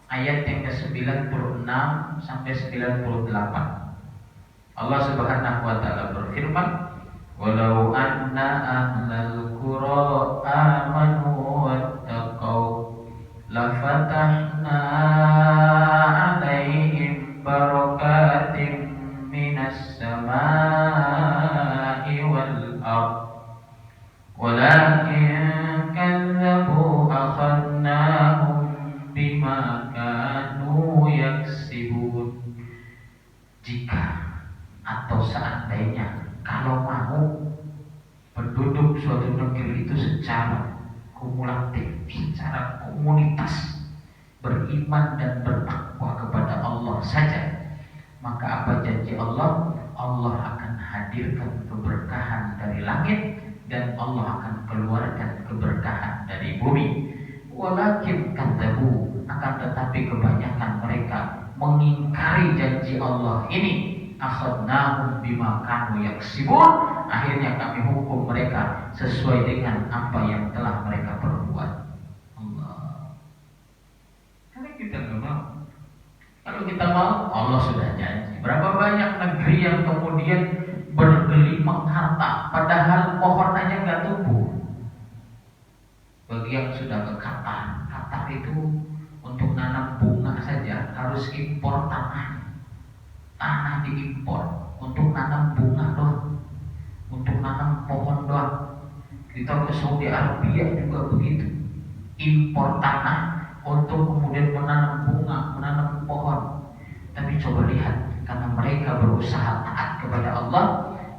ayat yang ke-96 sampai 98. Allah Subhanahu wa taala berfirman, "Walau anna ahlal qura amanu wattaqau lafatahna 'alaihim barakatim minas samai wal ardh walakin kadzabu akhadnahum bima kanu yaksibun." Jika atau seandainya, kalau mau penduduk suatu negeri itu secara kumulatif, secara komunitas beriman dan bertakwa kepada Allah saja, maka apa janji Allah? Allah akan hadirkan keberkahan dari langit dan Allah akan keluarkan keberkahan dari bumi. Walakin kadzabu, akan tetapi kebanyakan mereka mengingkari janji Allah ini. Akhadnahum bima kanu yaksibun, akhirnya kami hukum mereka sesuai dengan apa yang telah mereka perbuat. Allah. Kalau kita nggak mau, kalau kita mau, Allah sudah janji. Berapa banyak negeri yang kemudian bergelimang harta, padahal pohon aja nggak tumbuh. Bagi yang sudah ke Qatar, Qatar itu untuk nanam bunga saja harus impor tanah diimpor untuk nanam bunga doang, untuk nanam pohon doang. Kita ke Saudi Arabia juga begitu, impor tanah untuk kemudian menanam bunga, menanam pohon. Tapi coba lihat, karena mereka berusaha taat kepada Allah,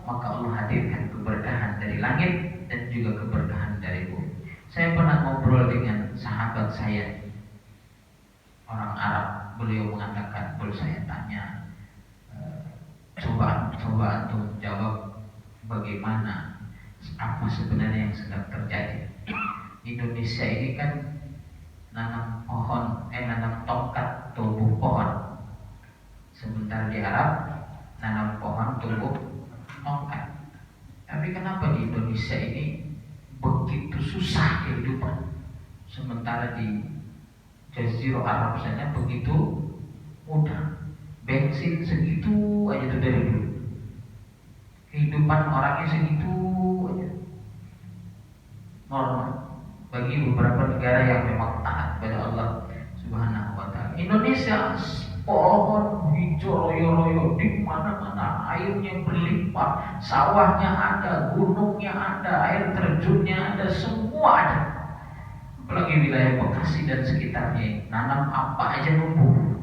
maka Allah hadirkan keberkahan dari langit dan juga keberkahan dari bumi. Saya pernah ngobrol dengan sahabat saya, orang Arab. Beliau mengatakan, kalau saya tanya, coba untuk jawab bagaimana, apa sebenarnya yang sedang terjadi. Indonesia ini kan nanam tongkat tumbuh pohon, sementara di Arab nanam pohon tumbuh tongkat. Tapi kenapa di Indonesia ini begitu susah kehidupan, sementara di Jazirah Arab saja begitu mudah? Bensin segitu aja tuh dari dulu, kehidupan orangnya segitu aja, normal. Bagi beberapa negara yang memang taat pada Allah Subhanahu wa taala. Indonesia pohon hijau royo-royo di mana-mana, airnya berlimpah, sawahnya ada, gunungnya ada, air terjunnya ada, semua ada. Apalagi wilayah Bekasi dan sekitarnya, nanam apa aja tumbuh.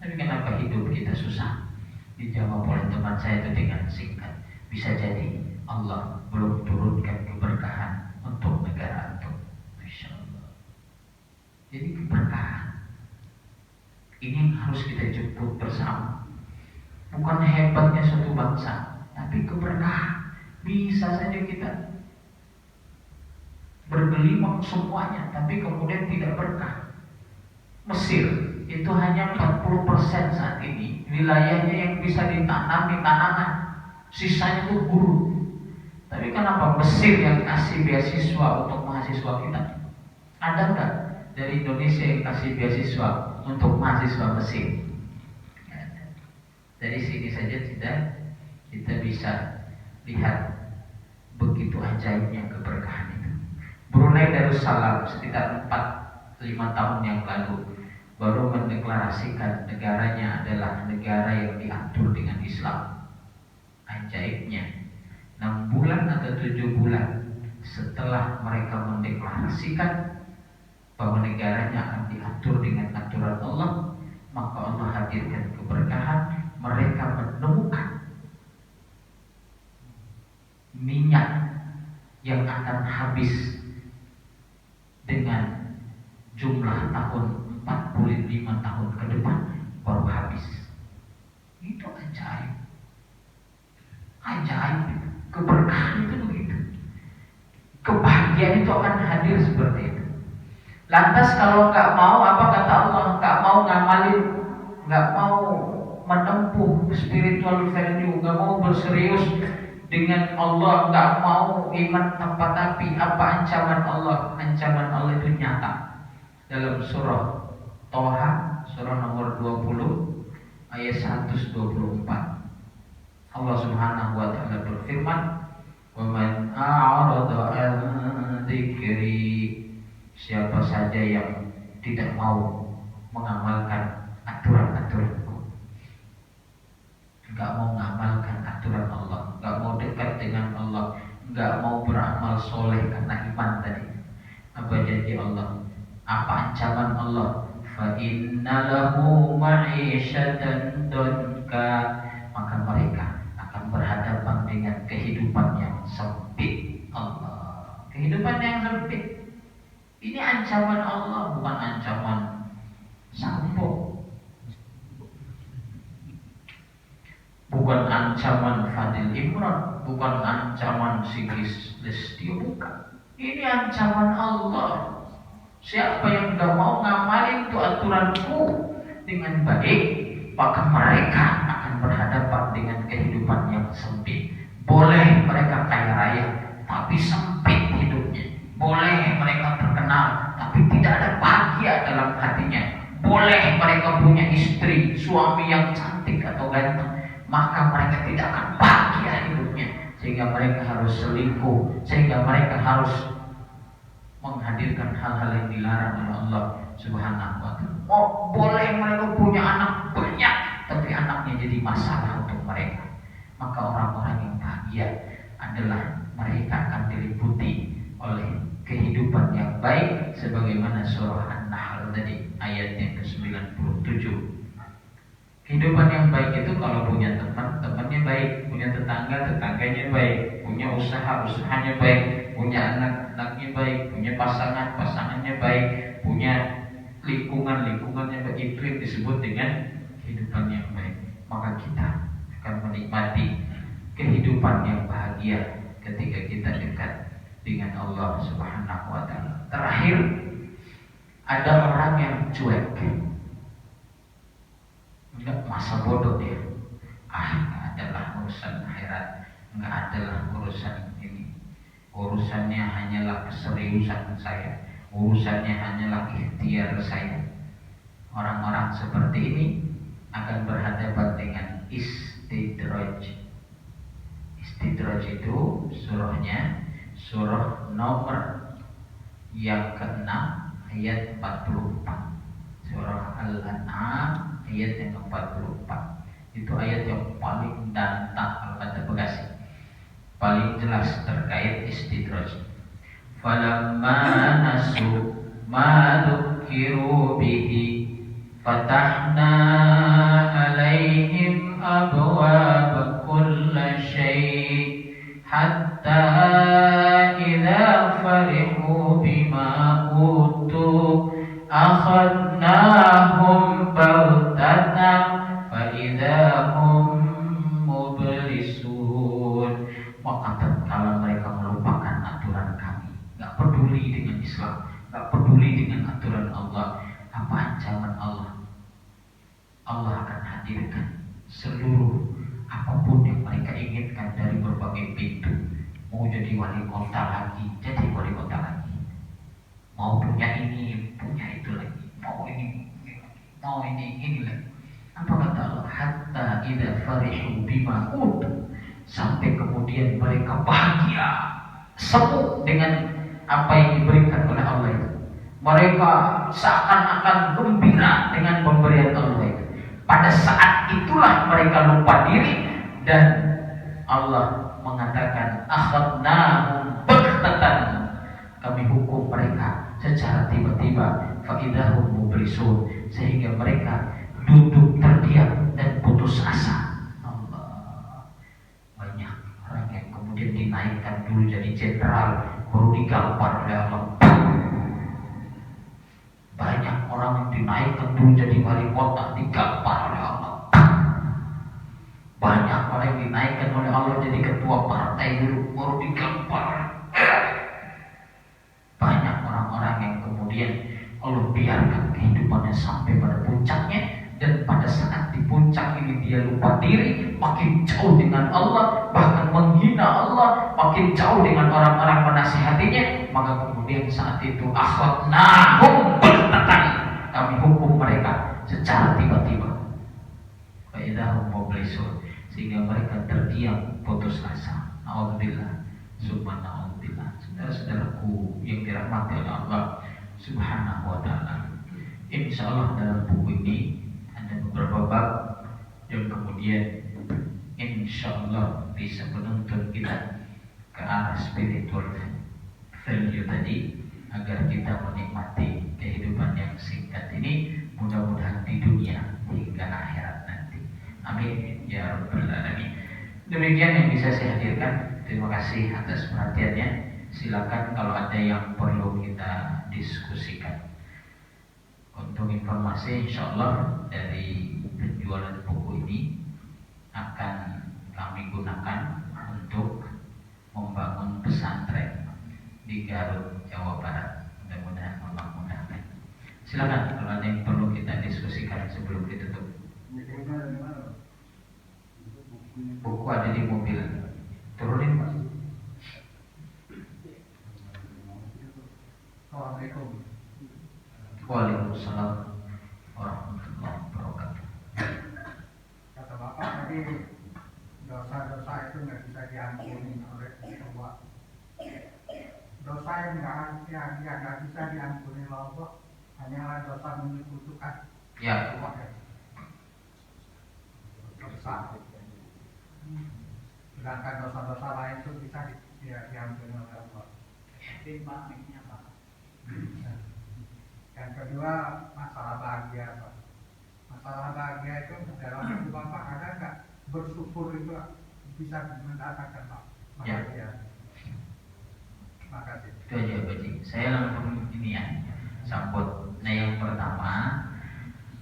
Tapi kenapa hidup kita susah? Dijawab oleh teman saya itu dengan singkat, bisa jadi Allah belum turunkan keberkahan untuk negara itu. Masya Allah. Jadi keberkahan ini harus kita jemput bersama. Bukan hebatnya suatu bangsa, tapi keberkahan. Bisa saja kita bergelimang semuanya, tapi kemudian tidak berkah. Mesir itu hanya 40% saat ini wilayahnya yang bisa ditanami tanaman, sisanya itu gurun. Tapi kenapa Mesir yang kasih beasiswa untuk mahasiswa kita? Ada nggak dari Indonesia yang kasih beasiswa untuk mahasiswa Mesir? Dari sini saja kita bisa lihat begitu ajaibnya keberkahan itu. Brunei Darussalam sekitar 4-5 tahun yang lalu baru mendeklarasikan negaranya adalah negara yang diatur dengan Islam. Ajaibnya, 6 bulan atau 7 bulan setelah mereka mendeklarasikan bahwa negaranya akan diatur dengan aturan Allah, maka Allah hadirkan keberkahan. Mereka menemukan minyak yang akan habis dengan jumlah tahun 45 tahun ke depan baru habis. Itu ajaib. Keberkahan itu begitu. Kebahagiaan itu akan hadir seperti itu. Lantas kalau nggak mau, apa kata Allah? Nggak mau ngamalin, nggak mau menempuh spiritual value, nggak mau berserius dengan Allah, nggak mau iman tanpa tapi, apa ancaman Allah? Ancaman Allah itu nyata. Dalam surah Toha, surah nomor 20, ayat 124. Allah Subhanahu wa taala berfirman, "Wa man a'rada 'an dzikri." Siapa saja yang tidak mau mengamalkan aturan-aturanku, nggak mau mengamalkan aturan Allah, nggak mau dekat dengan Allah, nggak mau beramal soleh karena iman tadi. Apa janji Allah? Apa ancaman Allah? Fa inna lahu ma'isyatan dunka. Maka mereka akan berhadapan dengan kehidupan yang sempit. Allah, kehidupan yang sempit. Ini ancaman Allah, bukan ancaman Sambo, bukan ancaman Fadil Imran, bukan ancaman Sigis Lestio, bukan. Ini ancaman Allah. Siapa yang gak mau ngamalin itu aturanku dengan baik, maka mereka akan berhadapan dengan kehidupan yang sempit. Boleh mereka kaya raya, tapi sempit hidupnya. Boleh mereka terkenal, tapi tidak ada bahagia dalam hatinya. Boleh mereka punya istri, suami yang cantik atau ganteng, maka mereka tidak akan bahagia hidupnya. Sehingga mereka harus selingkuh, sehingga mereka harus menghadirkan hal-hal yang dilarang oleh Allah Subhanahu wa taala. Oh, boleh mereka punya anak banyak, tapi anaknya jadi masalah untuk mereka. Maka orang-orang yang bahagia adalah mereka akan diliputi oleh kehidupan yang baik, sebagaimana surah An-Nahl tadi ayat yang ke-97. Kehidupan yang baik itu kalau punya teman, temannya baik, punya tetangga, tetangganya baik, punya usaha, usahanya baik, punya anak, anaknya baik, punya pasangan, pasangannya baik, punya lingkungan, lingkungannya baik. Itu yang disebut dengan kehidupan yang baik. Maka kita akan menikmati kehidupan yang bahagia ketika kita dekat dengan Allah Subhanahu wa taala. Terakhir, ada orang yang cuek. Enggak, masa bodoh dia. Enggak adalah urusan akhirat, enggak adalah urusan ini. Urusannya hanyalah keseriusan saya, urusannya hanyalah ikhtiar saya. Orang-orang seperti ini akan berhadapan dengan istidraj. Istidraj itu surahnya surah nomor yang ke-6 ayat 44. Surah Al-An'am ayat yang ke-44. Itu ayat yang paling dantang kalau kata Bekasi, paling jelas terkait istidraj. Falamma nasu ma dzukiru bihi fatahna alaihim abwaaba kulli syai' hatta idza farihu bima utu akhadnahum baghtatan fa idza hum mublisun. Maka tatkala mereka melupakan aturan kami, enggak peduli dengan Islam, enggak peduli dengan aturan Allah, apa ancaman Allah? Allah akan hadirkan seluruh apapun yang mereka inginkan dari berbagai pintu. Mau jadi wali kota lagi, jadi wali kota lagi. Mau punya ini, punya itu lagi. Mau ini lagi. Apa kata Allah? Hatta idza farihu bima utu, sampai kemudian mereka bahagia, semu dengan apa yang diberikan oleh Allah itu. Mereka seakan-akan gembira dengan pemberian Allah itu. Pada saat itulah mereka lupa diri dan Allah mengatakan akhadnahum baghtatan, kami hukum mereka secara tiba-tiba, fa idahum mublisun, sehingga mereka duduk terdiam dan putus asa. Allah, banyak orang yang kemudian dinaikkan dulu jadi jenderal, baru digampar oleh Allah. Banyak orang yang dinaikkan dulu jadi wali kota, digampar oleh Allah. Banyak orang yang dinaikkan oleh Allah jadi ketua partai dulu, baru digampar. Banyak orang-orang yang kemudian Allah biarkan kehidupannya sampai pada puncaknya, dan pada saat di puncak ini dia lupa diri, makin jauh dengan Allah, bahkan menghina Allah, makin jauh dengan orang-orang menasihatinya. Maka kemudian saat itu akhadnahum baghtatan, kami hukum mereka secara tiba-tiba. Fa idahum mublisun, sehingga mereka terdiam putus asa. Alhamdulillah, subhanallah. Saudara-saudaraku yang dirahmati oleh Allah Subhanahu wa ta'ala, insya Allah dalam buku ini ada beberapa bab yang kemudian insya Allah bisa menuntun kita ke arah spiritual value tadi, agar kita menikmati kehidupan yang singkat ini, mudah-mudahan di dunia hingga akhirat nanti. Amin ya rabbal alamin. Demikian yang bisa saya hadirkan. Terima kasih atas perhatiannya. Silakan kalau ada yang perlu kita diskusikan. Untuk informasi, insya Allah dari penjualan buku ini akan kami gunakan untuk membangun pesantren di Garut, Jawa Barat. Mudah-mudahan Allah mudahkan. Silakan kalau ada yang perlu kita diskusikan sebelum ditutup. Buku ada di mobil. Turunin Pak. Assalamualaikum. Waalaikumsalam warahmatullahi wabarakatuh. Kata Bapak tadi, dosa-dosa itu nggak bisa diampuni oleh Allah. Dosa yang nggak bisa diampuni oleh Allah hanyalah dosa menyekutukan. Ya. Dosa. Sedangkan dosa-dosa lain itu bisa diampuni oleh Allah. Timbangnya Pak. Yang kedua, masalah bahagia Pak. Masalah bahagia itu dalam hidup Bapak ada nggak bersyukur itu bisa mendatangkan Pak bahagia? Ya. Terima kasih. Itu aja Pak Ji. Saya langsung ini ya, sambut. Nah yang pertama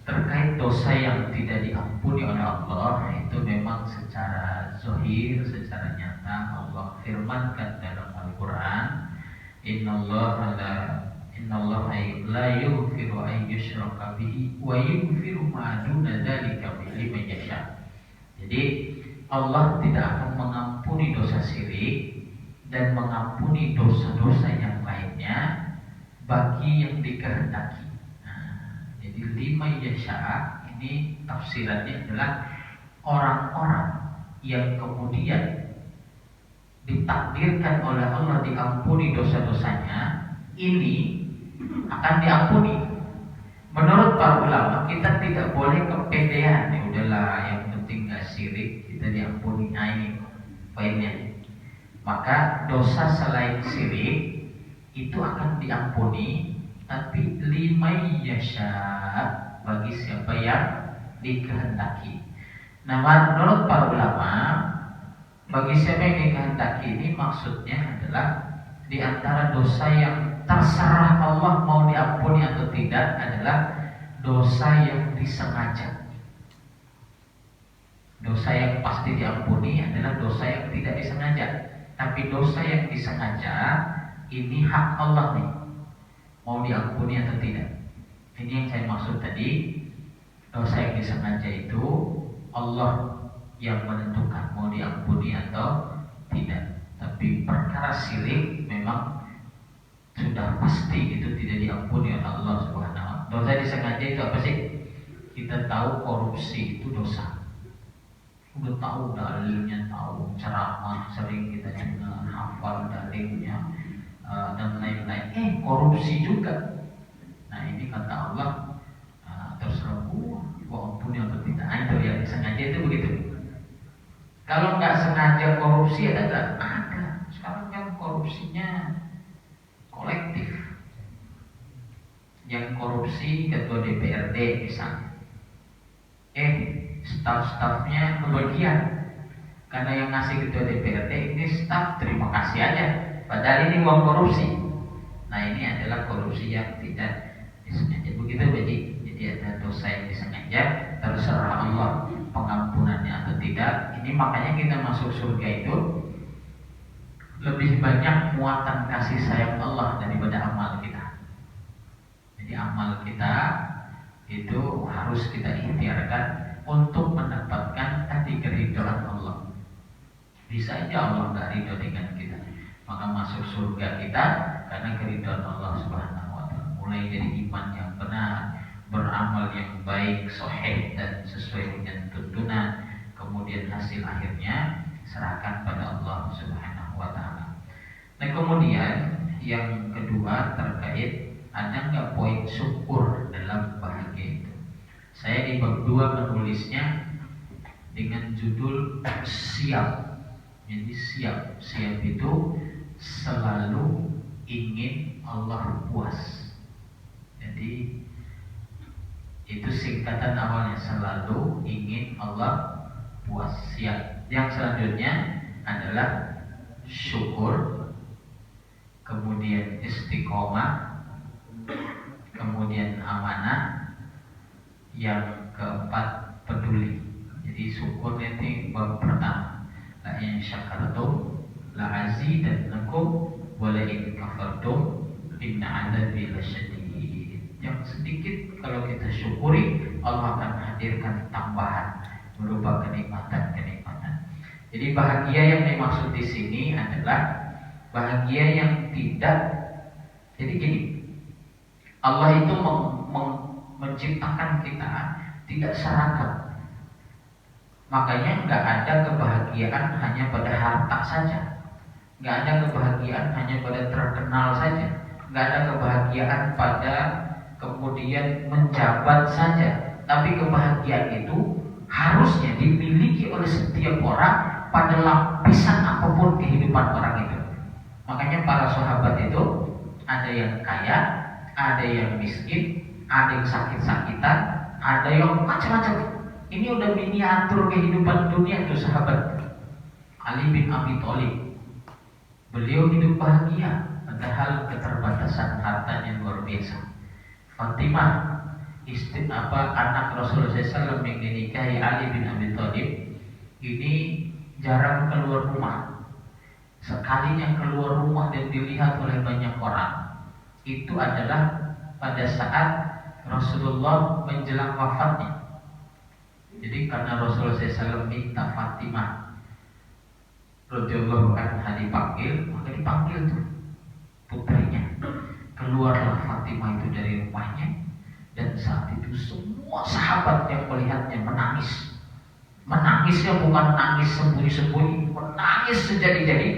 terkait dosa yang tidak diampuni oleh Allah, itu memang secara zahir, secara nyata Allah firmankan dalam Al-Quran, Innallaha la yughfiru an yushraka bihi wa yughfiru ma duna dzalika liman yasha. Jadi Allah tidak akan mengampuni dosa syirik dan mengampuni dosa-dosa yang lainnya bagi yang dikehendaki. Jadi liman yasha ini tafsirannya adalah orang-orang yang kemudian ditakdirkan oleh Allah diampuni dosa-dosanya, ini akan diampuni. Menurut para ulama, kita tidak boleh kepedean. Ya udahlah, yang penting gak syirik, kita diampuni. Nah ini poinnya. Maka dosa selain syirik itu akan diampuni, tapi liman yasha, bagi siapa yang dikehendaki. Nah menurut para ulama, bagi siapa yang dikehendaki ini maksudnya adalah di antara dosa yang terserah Allah mau diampuni atau tidak adalah dosa yang disengaja. Dosa yang pasti diampuni adalah dosa yang tidak disengaja. Tapi dosa yang disengaja ini hak Allah nih, mau diampuni atau tidak. Ini yang saya maksud tadi. Dosa yang disengaja itu Allah yang menentukan mau diampuni atau tidak. Tapi perkara syirik memang sudah pasti itu tidak diampuni oleh Allah Subhanahu wa ta'ala. Dosa disengaja itu apa sih? Kita tahu korupsi itu dosa. Udah tahu dalilnya, tahu ceramah sering kita dengar, hafal dalilnya dan lain-lain. Korupsi juga. Nah ini kata Allah, terserah gua ampuni atau tidak. Itu yang disengaja itu begitu. Kalau nggak sengaja korupsi ada nggak? Ada. Sekarang kan korupsinya kolektif. Yang korupsi ketua DPRD misalnya, staf-stafnya kebagian karena yang ngasih ketua DPRD ini staf, terima kasih aja, padahal ini uang korupsi. Nah ini adalah korupsi yang tidak disengaja. Begitu jadi ada dosa yang disengaja terserah Allah pengampunannya atau tidak. Ini makanya kita masuk surga itu lebih banyak muatan kasih sayang Allah daripada amal kita. Jadi amal kita itu harus kita ikhtiarkan untuk mendapatkan tadi keridhaan Allah. Bisa aja Allah nggak ridho dengan kita, maka masuk surga kita karena keridhaan Allah Subhanahu wa Ta'ala. Mulai dari iman yang benar, beramal yang baik, sahih dan sesuai dengan tuntunan, kemudian hasil akhirnya serahkan pada Allah Subhanahu wa Ta'ala. Nah, kemudian yang kedua terkait ada nggak poin syukur dalam bahagia itu. Saya di bab 2 menulisnya dengan judul siap. Jadi siap itu selalu ingin Allah puas. Jadi itu singkatan awalnya, selalu ingin Allah puas, siap. Yang selanjutnya adalah syukur, kemudian istiqomah, kemudian amanah, yang keempat peduli. Jadi syukur itu bab pertama. La in syakartum la azidannakum wa la in kafartum inna 'adzabi lasyadid. Yang sedikit kalau kita syukuri, Allah akan hadirkan tambahan berupa kenikmatan-kenikmatan. Jadi bahagia yang dimaksud di sini adalah bahagia yang tidak. Jadi gini, Allah itu menciptakan kita tidak seragam. Makanya nggak ada kebahagiaan hanya pada harta saja, nggak ada kebahagiaan hanya pada terkenal saja, nggak ada kebahagiaan pada kemudian menjabat saja. Tapi kebahagiaan itu harusnya dimiliki oleh setiap orang pada lapisan apapun kehidupan orang itu. Makanya para sahabat itu ada yang kaya, ada yang miskin, ada yang sakit-sakitan, ada yang macam-macam. Ini udah miniatur kehidupan dunia itu sahabat. Ali bin Abi Thalib, beliau hidup bahagia padahal keterbatasan hartanya luar biasa. Fatimah, istri anak Rasulullah SAW yang dinikahi Ali bin Abi Thalib, ini jarang keluar rumah. Sekalinya keluar rumah dan dilihat oleh banyak orang, itu adalah pada saat Rasulullah menjelang wafatnya. Jadi karena Rasulullah SAW minta Fatimah radhiyallahu anha dipanggil, maka dipanggil tuh putrinya. Keluarlah Fatimah itu dari rumahnya, dan saat itu semua sahabat yang melihatnya menangis. Menangisnya bukan nangis sembunyi-sembunyi, menangis sejadi-jadi.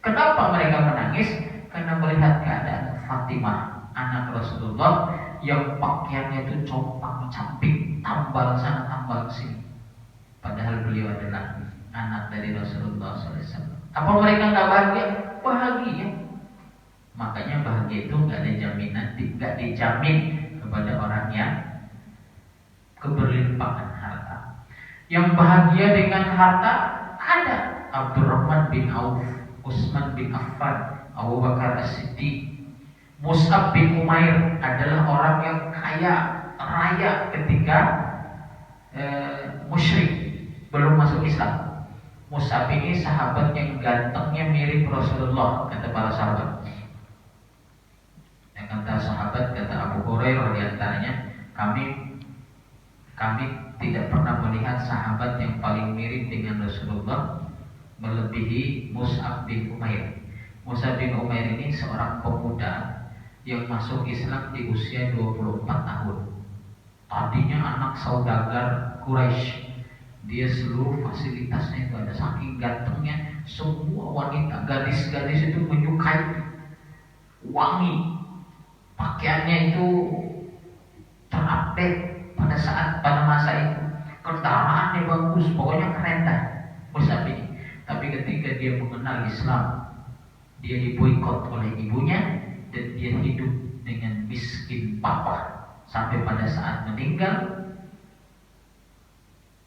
Kenapa mereka menangis? Karena melihat keadaan Fatimah, anak Rasulullah, yang pakaiannya itu compang-camping, tambal sana tambal sini. Padahal beliau adalah anak dari Rasulullah SAW. Apa mereka nggak bahagia? Bahagia. Makanya bahagia itu nggak ada jaminan, nggak dijamin kepada orang yang keberlimpahan harta. Yang bahagia dengan harta ada Abdurrahman bin Auf, Utsman bin Affan, Abu Bakar As-Siddiq. Mus'ab bin Umair adalah orang yang kaya raya ketika musyrik, belum masuk Islam. Mus'ab ini sahabat yang gantengnya mirip Rasulullah, kata para sahabat. Yang kata sahabat, kata Abu Hurairah diantaranya, kami tidak pernah melihat sahabat yang paling mirip dengan Rasulullah melebihi Mus'ab bin Umair. Mus'ab bin Umair ini seorang pemuda yang masuk Islam di usia 24 tahun. Tadinya anak saudagar Quraisy. Dia seluruh fasilitasnya itu ada, saking gantengnya semua wanita, gadis-gadis itu menyukai, wangi, pakaiannya itu terupdate pada masa itu, kendaraannya bagus, pokoknya keren dah Mus'ab ini. Tapi ketika dia mengenal Islam, dia diboikot oleh ibunya, dan dia hidup dengan miskin papa sampai pada saat meninggal.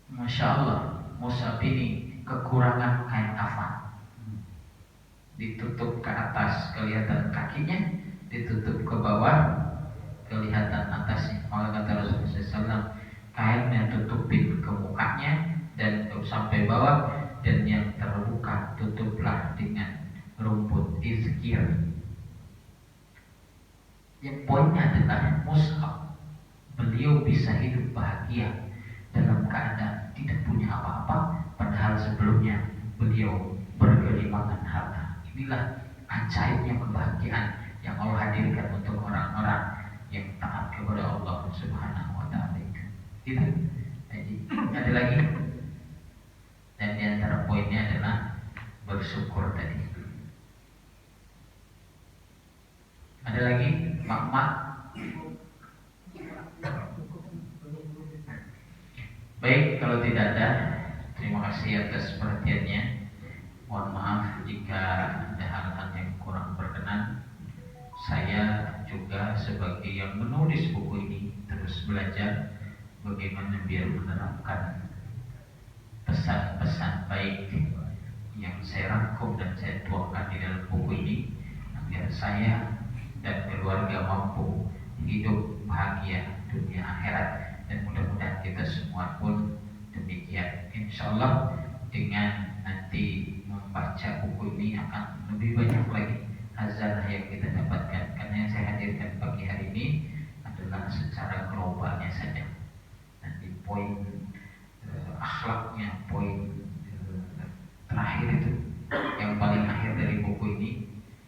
Masya Allah, Mus'ab ini kekurangan kain kafan, ditutup ke atas kelihatan kakinya, ditutup ke bawah kelihatan atasnya. Maka kata Rasulullah SAW, kainnya tutupin ke mukanya dan sampai bawah, dan yang terbuka tutuplah dengan rumput izkir. Yang poinnya adalah mushaf, beliau bisa hidup bahagia dalam keadaan tidak punya apa-apa, padahal sebelumnya beliau bergelimangan harta. Inilah ajaibnya kebahagiaan yang Allah hadirkan untuk orang-orang yang taat kepada Allah Subhanahu wa taala. Gitu. Jadi ada lagi, dan di antara poinnya adalah bersyukur tadi. Ada lagi, mak. Baik, kalau tidak ada, terima kasih atas perhatiannya. Mohon maaf jika ada hal-hal yang kurang berkenan. Saya juga sebagai yang menulis buku ini terus belajar bagaimana biar menerapkan pesan-pesan baik yang saya rangkum dan saya tuangkan di dalam buku ini, agar saya dan keluarga mampu hidup bahagia dunia akhirat, dan mudah-mudahan kita semua pun demikian. Insya Allah dengan nanti membaca buku ini akan lebih banyak lagi hazanah yang kita dapatkan, karena yang saya hadirkan pagi hari ini adalah secara globalnya saja. Nanti poin akhlaknya, poin terakhir itu yang paling akhir dari buku ini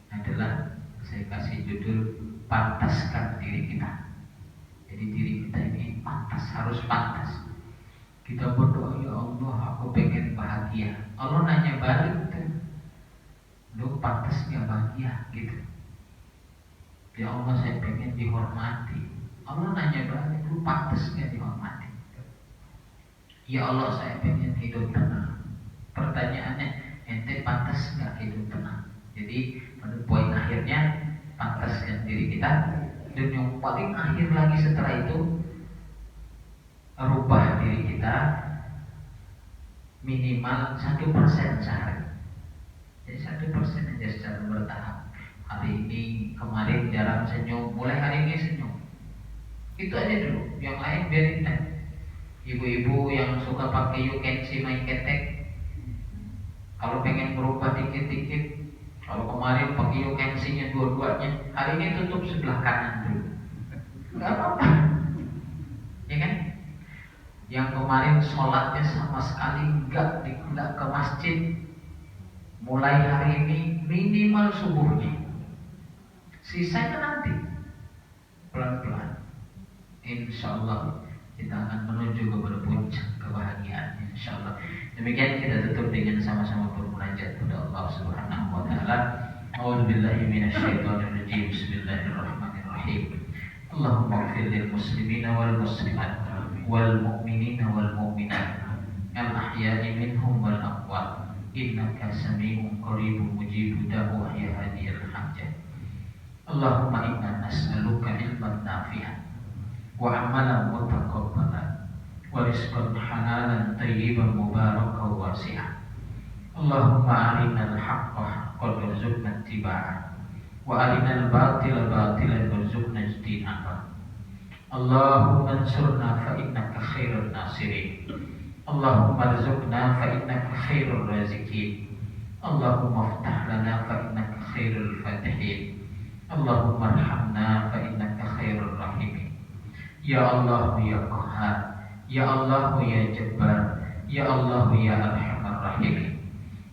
adalah saya kasih judul pantaskan diri kita. Jadi diri kita ini pantas, harus pantas. Kita berdoa, ya Allah aku pengen bahagia. Allah nanya balik tuh, lu pantas gak bahagia gitu. Ya Allah saya pengen dihormati. Allah nanya balik, lu pantas gak dihormati. Ya Allah saya pengen hidup tenang. Pertanyaannya, ente pantas gak hidup tenang? Jadi pada poin akhirnya pantaskan diri kita. Dan yang paling akhir lagi setelah itu, rubah diri kita minimal 1% sehari. Jadi 1% aja secara bertahap. Hari ini, kemarin jarang senyum, mulai hari ini senyum. Itu aja dulu, yang lain biarin deh. Ibu-ibu yang suka pakai you can see my ketek, kalau pengen berubah dikit-dikit, kalau kemarin pakai you can see-nya dua-duanya, hari ini tutup sebelah kanan dulu. Gak apa-apa, ya kan? Yang kemarin sholatnya sama sekali enggak ke masjid, mulai hari ini minimal subuhnya. Sisanya nanti pelan-pelan. Insya Allah kita akan menuju kepada puncak kebahagiaan. Insya Allah. Demikian kita tutup dengan sama-sama bermunajat kepada Allah Subhanahu wa taala. A'udzubillahi minasyaitonirrajim. Bismillahirrahmanirrahim. Allahumma ighfir lil muslimina wal muslimat wal mu'minina wal mu'minat al ahya'i minhum wal amwat, innaka sami'un qaribun mujibud da'wah ya hadiyal hajat. Allahumma inna nas'aluka ilman nafi'an wa amalan mutaqabbalan wa rizqan halalan tayyiban mubarakan wasi'an. Allahumma arinal haqqa haqqan warzuqna ittiba'ah wa arinal batila batilan warzuqna ijtinabah. Allahumma ansurna fa innaka khairun nasirin. Allahumma arzuqna fa innaka khairur raziqin. Allahumma aftah lana fa innaka khairul fatihin. Allahumma arhamna fa innaka khairur rahimin. Ya Allah ya Qahhar, ya Allah ya Jabbar, ya Allah ya Arhamar Rahimin.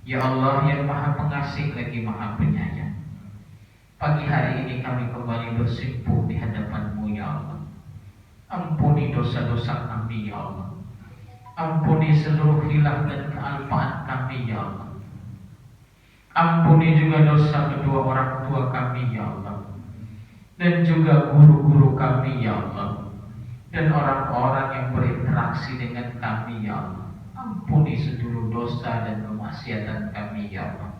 Ya Allah yang Maha Pengasih lagi Maha Penyayang. Pagi hari ini kami kembali bersimpuh di hadapan-Mu ya Allah. Ampuni dosa-dosa kami ya Allah. Ampuni seluruh khilaf dan kealpaan kami ya Allah. Ampuni juga dosa kedua orang tua kami ya Allah, dan juga guru-guru kami ya Allah, dan orang-orang yang berinteraksi dengan kami ya Allah. Ampuni seluruh dosa dan kemaksiatan kami ya Allah.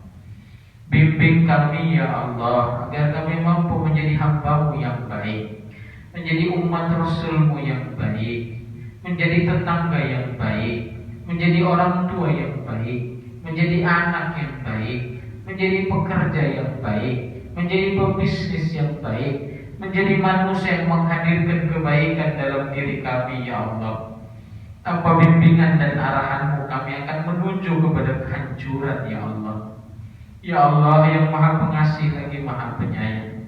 Bimbing kami ya Allah, agar kami mampu menjadi hamba-Mu yang baik, menjadi umat Rasul-Mu yang baik, menjadi tetangga yang baik, menjadi orang tua yang baik, menjadi anak yang baik, menjadi pekerja yang baik, menjadi pebisnis yang baik, menjadi manusia yang menghadirkan kebaikan dalam diri kami ya Allah. Tanpa bimbingan dan arahan-Mu kami akan menuju kepada kehancuran, ya Allah. Ya Allah yang Maha Pengasih lagi Maha Penyayang,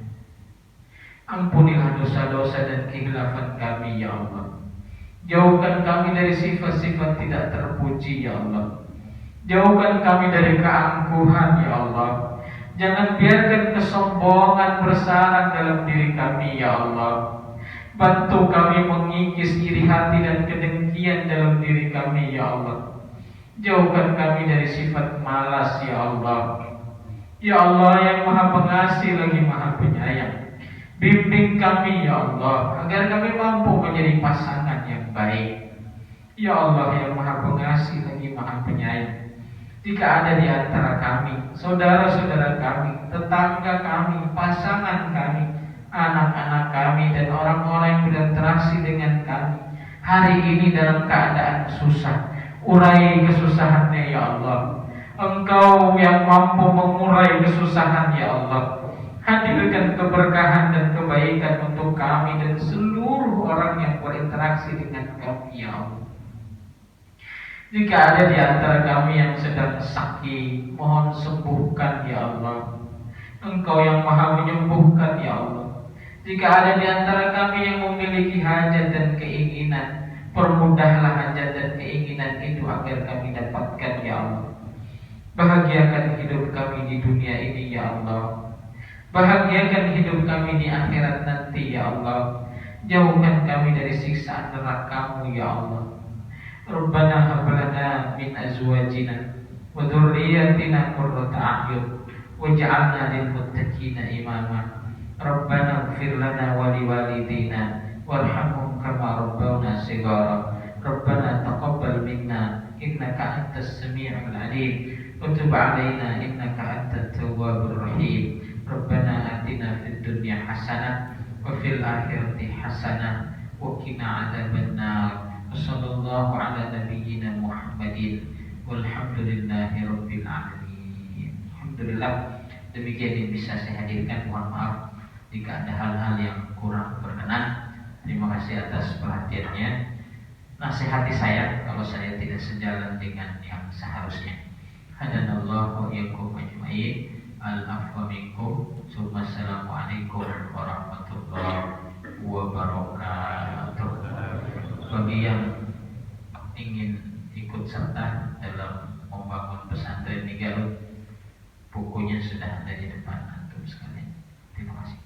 ampunilah dosa-dosa dan kehilafan kami, ya Allah. Jauhkan kami dari sifat-sifat tidak terpuji, ya Allah. Jauhkan kami dari keangkuhan, ya Allah. Jangan biarkan kesombongan bersarang dalam diri kami, ya Allah. Bantu kami mengikis iri hati dan kedengkian dalam diri kami, ya Allah. Jauhkan kami dari sifat malas, ya Allah. Ya Allah yang Maha Pengasih lagi Maha Penyayang, bimbing kami, ya Allah, agar kami mampu menjadi pasangan yang baik. Ya Allah yang Maha Pengasih lagi Maha Penyayang, jika ada di antara kami, saudara-saudara kami, tetangga kami, pasangan kami, anak-anak kami, dan orang-orang yang berinteraksi dengan kami hari ini dalam keadaan susah, urai kesusahannya, ya Allah. Engkau yang mampu mengurai kesusahan, ya Allah. Hadirkan keberkahan dan kebaikan untuk kami dan seluruh orang yang berinteraksi dengan kami, ya Allah. Jika ada di antara kami yang sedang sakit, mohon sembuhkan, ya Allah. Engkau yang Maha menyembuhkan, ya Allah. Jika ada di antara kami yang memiliki hajat dan keinginan, permudahlah hajat dan keinginan itu agar kami dapatkan, ya Allah. Bahagiakan hidup kami di dunia ini, ya Allah. Bahagiakan hidup kami di akhirat nanti, ya Allah. Jauhkan kami dari siksaan neraka-Mu, ya Allah. Rabbana hab lana min azwajina wa dhurriyyatina qurrata a'yun waj'alna lil muttaqina imama. Rabbana ighfir lana wa liwalidina warhamhum kama rabbawna shighara. Rabbana taqabbal minna innaka antas sami'ul 'alim wa tub 'alaina innaka antat tawwabur rahim. Rabbana atina fid dunya hasanah wa fil akhirati hasanah wa qina 'adzabannar. Wassallallahu ala nabiyyina Muhammadin walhamdulillahi rabbil alamin. Alhamdulillah, demikian yang bisa saya hadirkan. Mohon maaf jika ada hal-hal yang kurang berkenan. Terima kasih atas perhatiannya. Nasihati saya kalau saya tidak sejalan dengan yang seharusnya. Hadanallahu wa iyyakum ajma'in. Al-afwa minkum. Assalamualaikum warahmatullahi wabarakatuh. Bagi yang ingin ikut serta dalam membangun pesantren di Garut, bukunya sudah ada di depan antum sekalian. Terima kasih.